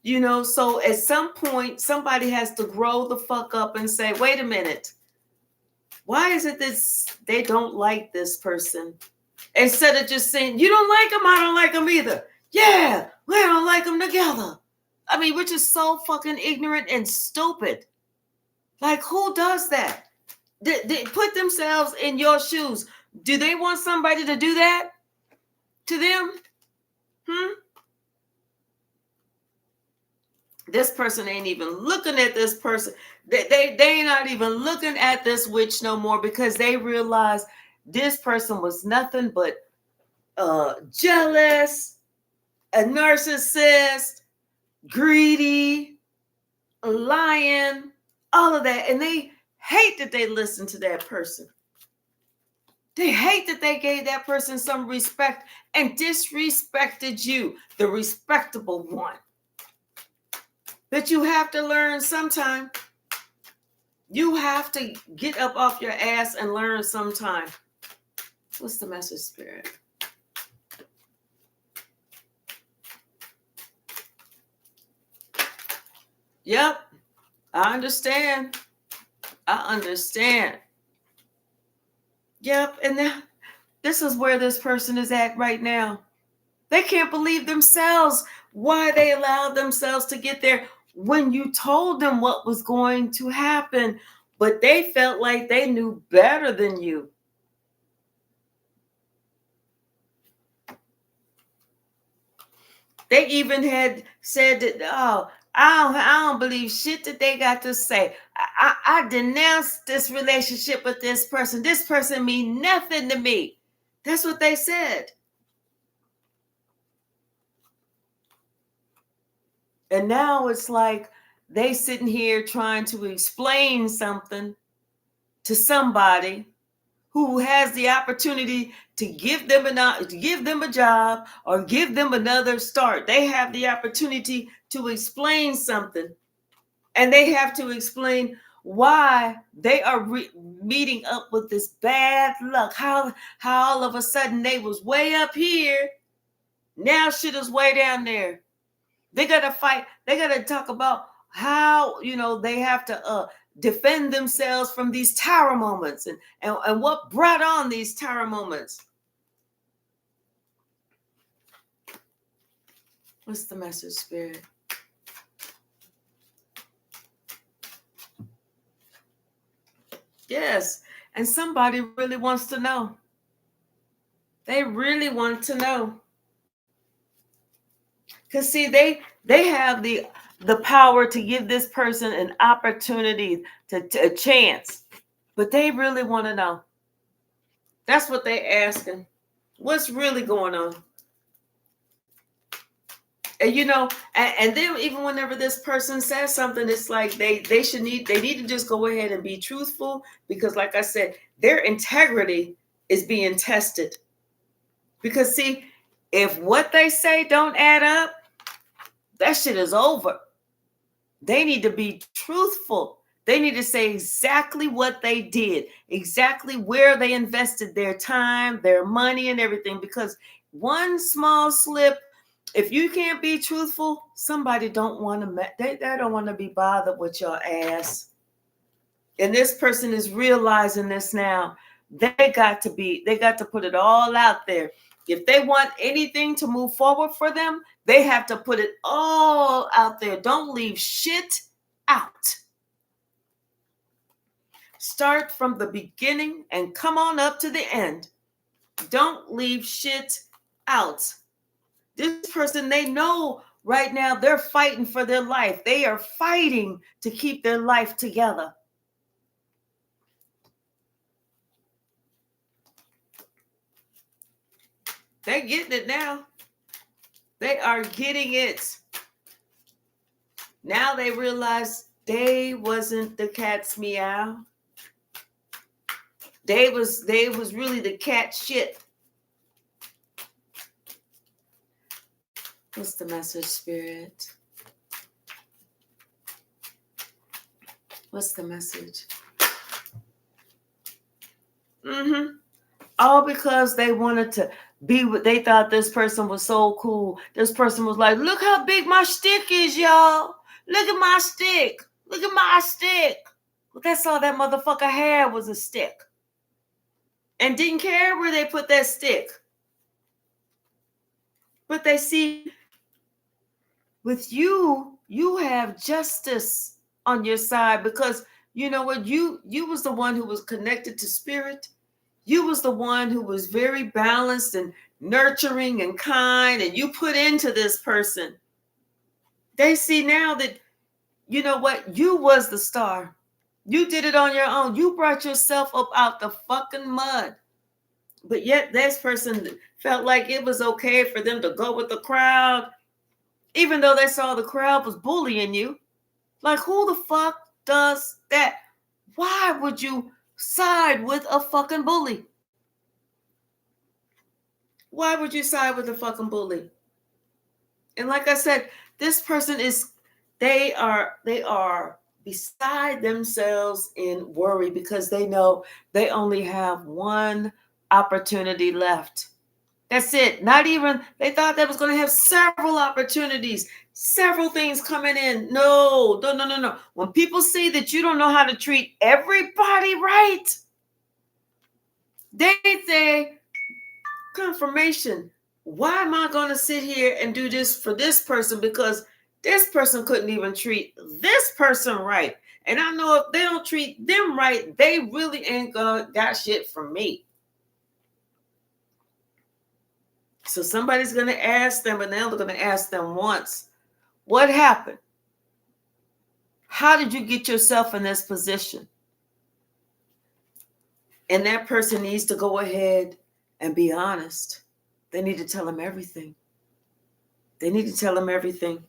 You know, so at some point, somebody has to grow the fuck up and say, wait a minute. Why is it that they don't like this person? Instead of just saying, you don't like them, I don't like them either. Yeah, we don't like them together. I mean, we're just so fucking ignorant and stupid. Like, who does that? They put themselves in your shoes. Do they want somebody to do that to them? This person ain't even looking at this person. They ain't not even looking at this witch no more, because they realize this person was nothing but jealous, a narcissist, greedy, lying, all of that. And they hate that they listened to that person. They hate that they gave that person some respect and disrespected you, the respectable one. But you have to learn sometime. You have to get up off your ass and learn sometime. What's the message, Spirit? Yep, I understand. I understand. Yep, and this is where this person is at right now. They can't believe themselves why they allowed themselves to get there when you told them what was going to happen, but they felt like they knew better than you. They even had said that, oh, I don't believe shit that they got to say. I denounced this relationship with this person. This person mean nothing to me. That's what they said. And now it's like they sitting here trying to explain something to somebody who has the opportunity to give them a job or give them another start. They have the opportunity to explain something, and they have to explain why they are meeting up with this bad luck. How all of a sudden they was way up here, now shit is way down there. They gotta fight. They gotta talk about how they have to defend themselves from these tower moments and what brought on these tower moments. What's the message, Spirit? Yes, and somebody really wants to know. They really want to know. Because see, they have the power to give this person an opportunity, to a chance, but they really want to know. That's what they're asking. What's really going on? And and then even whenever this person says something, it's like they need to just go ahead and be truthful, because like I said, their integrity is being tested. Because see, if what they say don't add up, that shit is over. They need to be truthful. They need to say exactly what they did, exactly where they invested their time, their money, and everything. Because one small slip, if you can't be truthful, somebody don't want to. They don't want to be bothered with your ass. And this person is realizing this now. They got to put it all out there. If they want anything to move forward for them, they have to put it all out there. Don't leave shit out. Start from the beginning and come on up to the end. Don't leave shit out. This person, they know right now they're fighting for their life. They are fighting to keep their life together. They're getting it now. They are getting it. Now they realize they wasn't the cat's meow. They was really the cat shit. What's the message, Spirit? What's the message? All because they wanted to be what they thought this person was so cool. This person was like, look how big my stick is, y'all. Look at my stick. Look at my stick. Well, that's all that motherfucker had was a stick. And didn't care where they put that stick. But they see, with you, you have justice on your side, because You know what? You was the one who was connected to spirit. You was the one who was very balanced and nurturing and kind, and you put into this person. They see now that, you know what? You was the star. You did it on your own. You brought yourself up out the fucking mud. But yet this person felt like it was okay for them to go with the crowd, even though they saw the crowd was bullying you. Like, who the fuck does that? Why would you side with a fucking bully? Why would you side with a fucking bully? And like I said, this person is, they are beside themselves in worry because they know they only have one opportunity left. That's it. Not even, they thought they was going to have several opportunities, several things coming in. No. When people see that you don't know how to treat everybody right, they say, confirmation. Why am I going to sit here and do this for this person? Because this person couldn't even treat this person right. And I know if they don't treat them right, they really ain't got shit from me. So somebody's going to ask them, and they're only going to ask them once, what happened? How did you get yourself in this position? And that person needs to go ahead and be honest. They need to tell them everything. They need to tell them everything.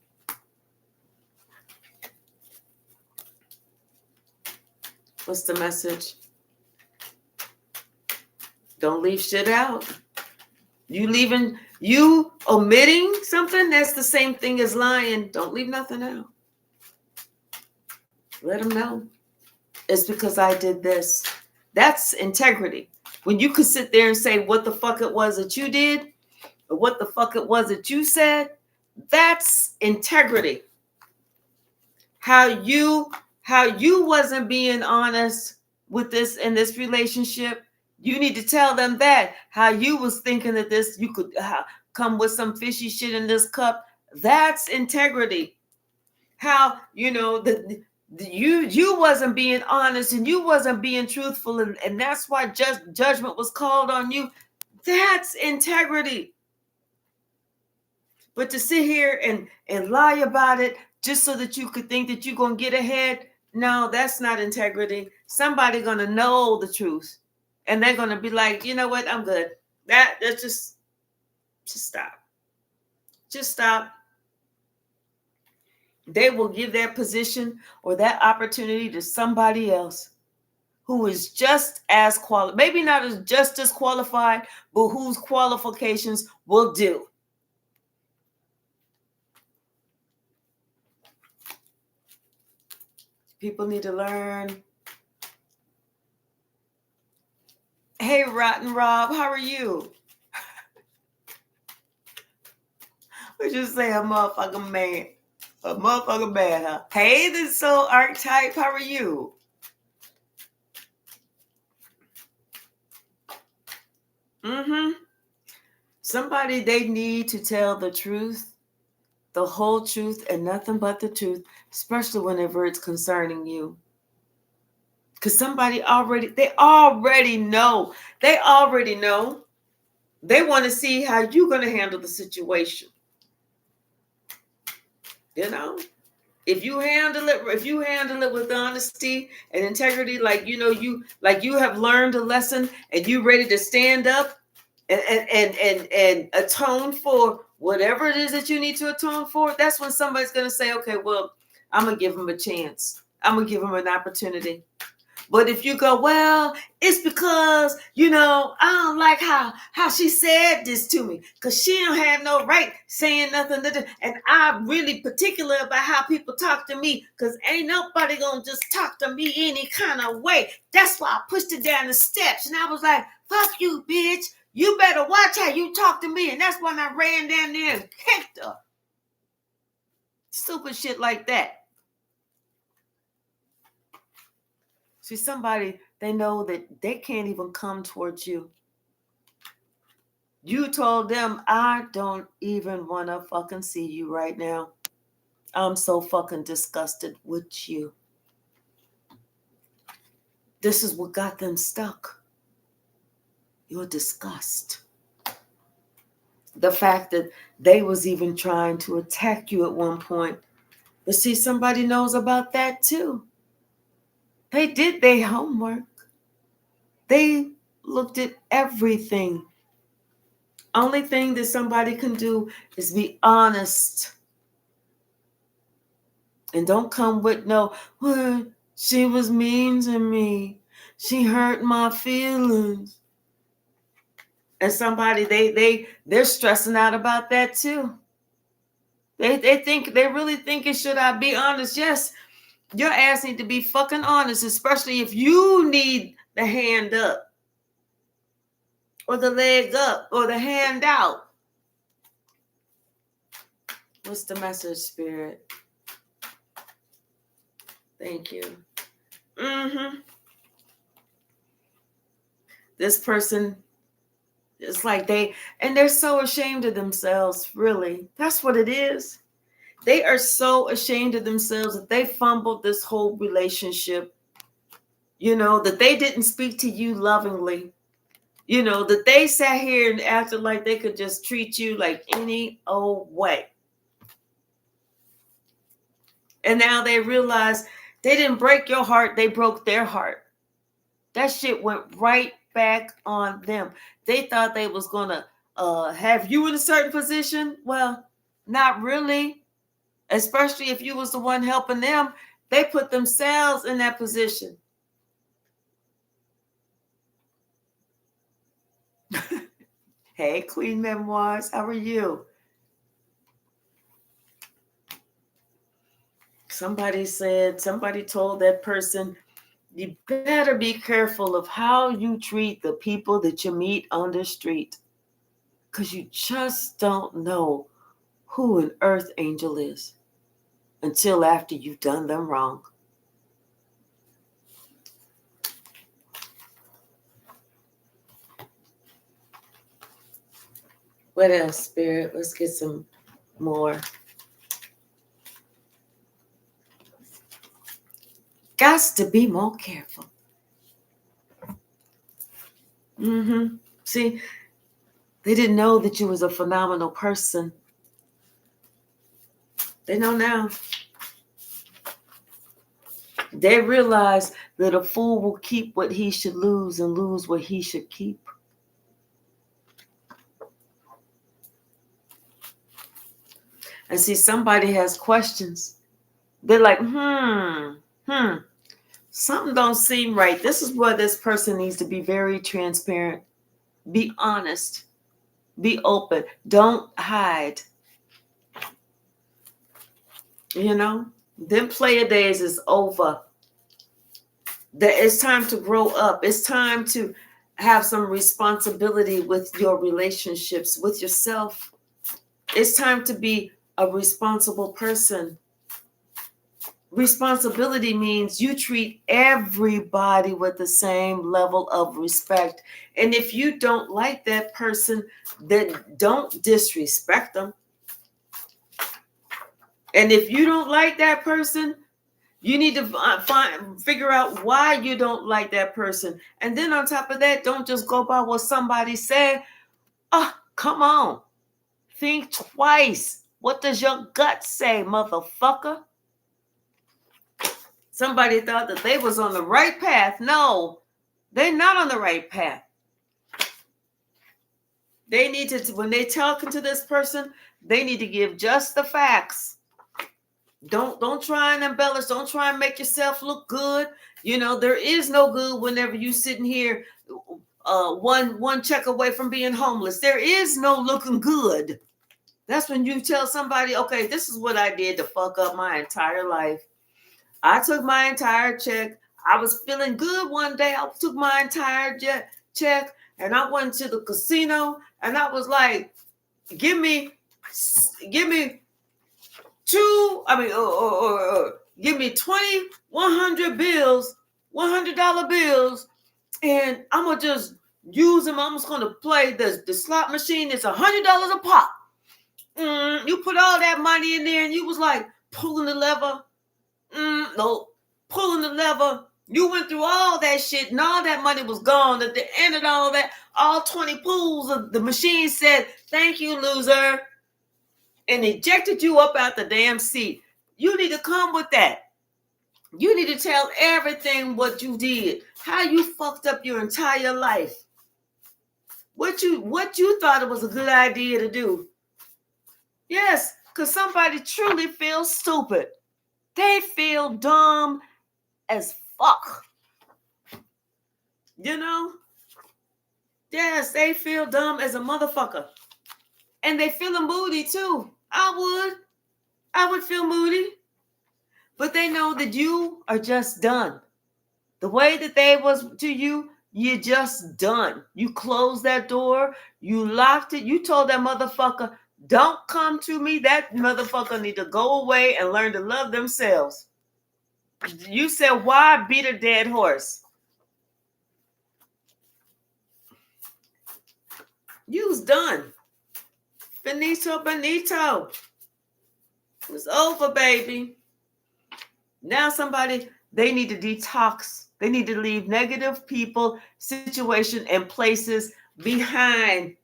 What's the message? Don't leave shit out. You omitting something, that's the same thing as lying. Don't leave nothing out. Let them know. It's because I did this. That's integrity. When you could sit there and say what the fuck it was that you did, or what the fuck it was that you said, that's integrity. How you wasn't being honest with this in this relationship, you need to tell them that. How you was thinking that this, you could come with some fishy shit in this cup, that's integrity. How, you wasn't being honest and you wasn't being truthful, and that's why judgment was called on you. That's integrity. But to sit here and lie about it just so that you could think that you're going to get ahead, no, that's not integrity. Somebody's going to know the truth, and they're going to be like, you know what, I'm good. That's just stop. Just stop. They will give that position or that opportunity to somebody else who is just as qualified, maybe not as just as qualified, but whose qualifications will do. People need to learn. Hey, Rotten Rob, how are you? Would you say a motherfucking man? A motherfucking man, huh? Hey, this soul archetype, how are you? Somebody, they need to tell the truth, the whole truth, and nothing but the truth, especially whenever it's concerning you. Because they already know. They already know. They want to see how you're going to handle the situation. If you handle it with honesty and integrity, like you have learned a lesson and you ready to stand up and atone for whatever it is that you need to atone for, that's when somebody's going to say, okay, well, I'm going to give them a chance. I'm going to give them an opportunity. But if you go, well, it's because, I don't like how she said this to me, because she don't have no right saying nothing. And I'm really particular about how people talk to me, because ain't nobody going to just talk to me any kind of way. That's why I pushed her down the steps. And I was like, fuck you, bitch. You better watch how you talk to me. And that's when I ran down there and kicked her. Stupid shit like that. See, somebody, they know that they can't even come towards you. You told them, I don't even want to fucking see you right now. I'm so fucking disgusted with you. This is what got them stuck. Your disgust. The fact that they was even trying to attack you at one point. But see, somebody knows about that too. They did their homework. They looked at everything. Only thing that somebody can do is be honest. And don't come with no, well, she was mean to me. She hurt my feelings. And somebody, they're stressing out about that too. They really thinking, should I be honest? Yes, your ass need to be fucking honest, especially if you need the hand up or the leg up or the hand out. What's the message, Spirit? Thank you. This person, it's like they're so ashamed of themselves, really. That's what it is. They are so ashamed of themselves that they fumbled this whole relationship. That they didn't speak to you lovingly. That they sat here and acted like they could just treat you like any old way. And now they realize they didn't break your heart, they broke their heart. That shit went right back on them. They thought they was gonna have you in a certain position. Well, not really. Especially if you was the one helping them. They put themselves in that position. Hey, Queen Memoirs, how are you? Somebody told that person, you better be careful of how you treat the people that you meet on the street, because you just don't know who an earth angel is until after you've done them wrong. What else, Spirit? Let's get some more. Gots to be more careful. See, they didn't know that you was a phenomenal person. They know now. They realize that a fool will keep what he should lose and lose what he should keep. And see, somebody has questions. They're like, something don't seem right. This is where this person needs to be very transparent. Be honest. Be open. Don't hide. Them player days is over. It's time to grow up. It's time to have some responsibility with your relationships, with yourself. It's time to be a responsible person. Responsibility means you treat everybody with the same level of respect. And if you don't like that person, then don't disrespect them. And if you don't like that person, you need to figure out why you don't like that person. And then on top of that, don't just go by what somebody said. Oh, come on. Think twice. What does your gut say, motherfucker? Somebody thought that they was on the right path. No, they're not on the right path. They need to, when they talking to this person, they need to give just the facts. Don't try and embellish. Don't try and make yourself look good. There is no good whenever you sitting here one check away from being homeless. There is no looking good. That's when you tell somebody, okay, this is what I did to fuck up my entire life. I took my entire check. I was feeling good one day. I took my entire check and I went to the casino and I was like, give me give me 20 $100 bills, $100 bills, and I'm gonna just use them. I'm just gonna play the slot machine. It's $100 a pop. You put all that money in there and you was like pulling the lever. No, pulling the lever. You went through all that shit and all that money was gone. At the end of all that, all 20 pools of the machine said, thank you, loser, and ejected you up out the damn seat. You need to come with that. You need to tell everything what you did, how you fucked up your entire life, what you thought it was a good idea to do. Yes, because somebody truly feels stupid. They feel dumb as fuck. You know? Yes, they feel dumb as a motherfucker. And they feeling moody too. I would feel moody. But they know that you are just done. The way that they was to you, you're just done. You closed that door. You locked it. You told that motherfucker, don't come to me. That motherfucker need to go away and learn to love themselves. You said, why beat a dead horse? You was done. Benito. It's over, baby. Now they need to detox. They need to leave negative people, situation, and places behind.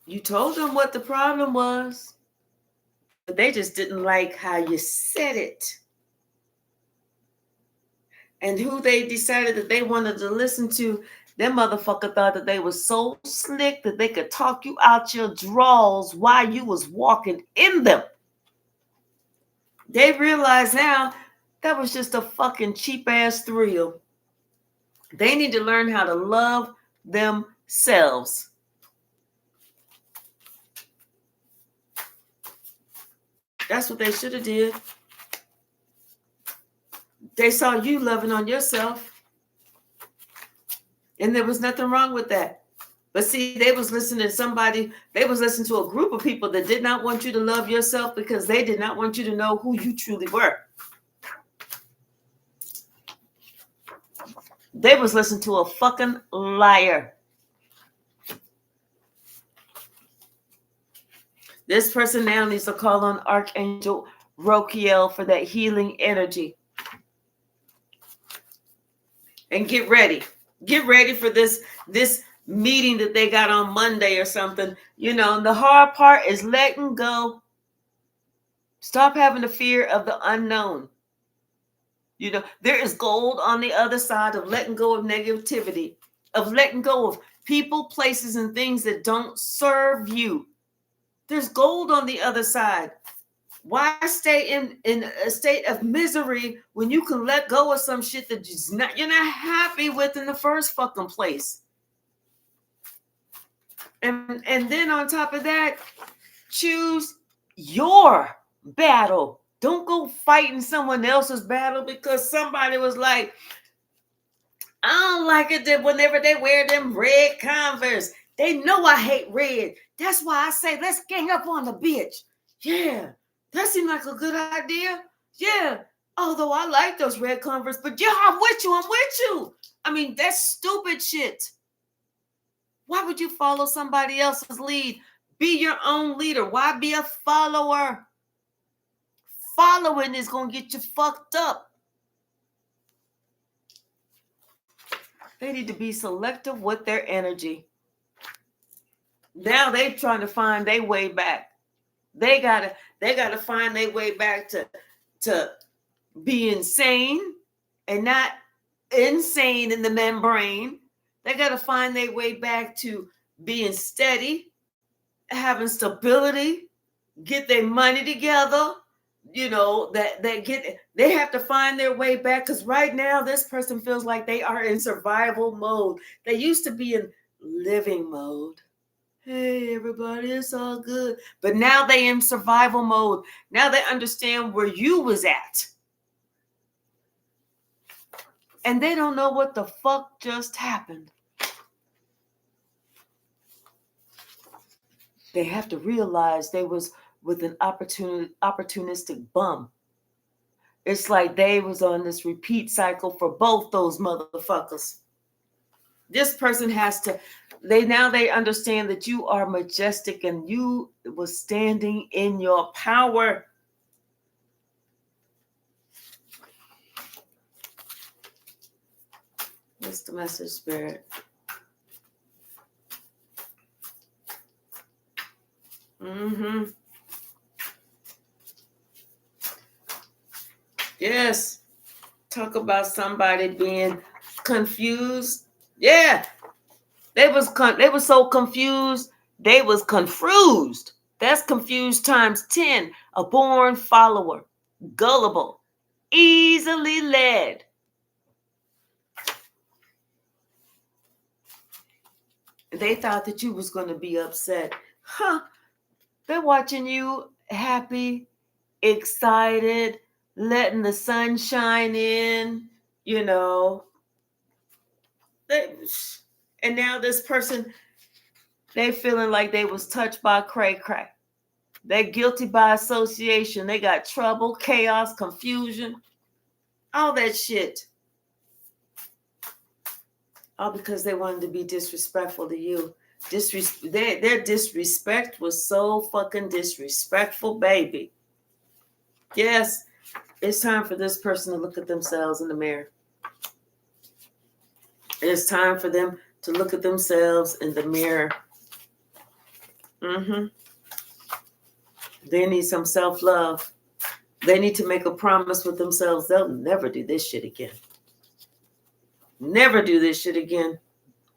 You told them what the problem was, but they just didn't like how you said it. And who they decided that they wanted to listen to, that motherfucker thought that they was so slick that they could talk you out your drawers while you was walking in them. They realize now that was just a fucking cheap ass thrill. They need to learn how to love themselves. That's what they should have did. They saw you loving on yourself. And there was nothing wrong with that. But see, they was listening to a group of people that did not want you to love yourself because they did not want you to know who you truly were. They was listening to a fucking liar. This person now needs to call on Archangel Rokiel for that healing energy. And get ready. Get ready for this meeting that they got on Monday or something. You know, the hard part is letting go. Stop having the fear of the unknown. You know, there is gold on the other side of letting go of negativity, of letting go of people, places, and things that don't serve you. There's gold on the other side. Why stay in a state of misery when you can let go of some shit that you're not happy with in the first fucking place? And then on top of that, choose your battle. Don't go fighting someone else's battle because somebody was like, I don't like it that whenever they wear them red Converse, they know I hate red. That's why I say, let's gang up on the bitch. Yeah, that seemed like a good idea. Yeah, although I like those red Converse, but yeah, I'm with you. I mean, that's stupid shit. Why would you follow somebody else's lead? Be your own leader. Why be a follower? Following is going to get you fucked up. They need to be selective with their energy. Now they're trying to find their way back. They gotta find their way back to being sane and not insane in the membrane. They gotta find their way back to being steady, having stability, get their money together. You know, they have to find their way back because right now this person feels like they are in survival mode. They used to be in living mode. Hey, everybody, it's all good. But now they in survival mode. Now they understand where you was at. And they don't know what the fuck just happened. They have to realize they was with an opportunistic bum. It's like they was on this repeat cycle for both those motherfuckers. This person has to, they understand that you are majestic and you was standing in your power. What's the message, Spirit? Yes. Talk about somebody being confused. Yeah. They was so confused. They was confused. That's confused times 10. A born follower. Gullible. Easily led. They thought that you was going to be upset. Huh. They're watching you happy, excited, letting the sun shine in, you know. And now this person, they feeling like they was touched by cray cray. They're guilty by association. They got trouble, chaos, confusion, all that shit. All because they wanted to be disrespectful to you. Their disrespect was so fucking disrespectful, baby. Yes, it's time for this person to look at themselves in the mirror. It's time for them to look at themselves in the mirror. They need some self-love. They need to make a promise with themselves. They'll never do this shit again. Never do this shit again.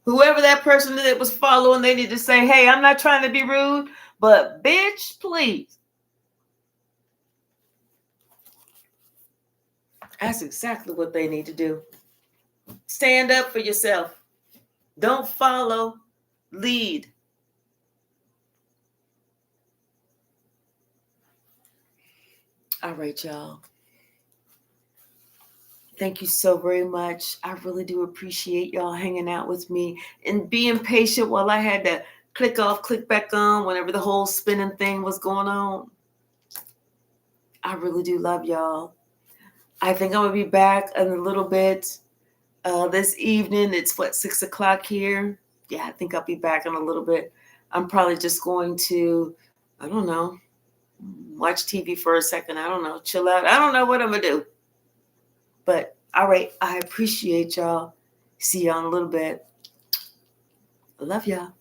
Whoever that person that was following, they need to say, hey, I'm not trying to be rude, but bitch, please. That's exactly what they need to do. Stand up for yourself. Don't follow. Lead. All right, y'all. Thank you so very much. I really do appreciate y'all hanging out with me and being patient while I had to click off, click back on whenever the whole spinning thing was going on. I really do love y'all. I think I'm going to be back in a little bit this evening. It's 6 o'clock here. Yeah, I think I'll be back in a little bit. I'm probably just going to, I don't know, watch TV for a second. I don't know, chill out. I don't know what I'm going to do. But all right, I appreciate y'all. See y'all in a little bit. I love y'all.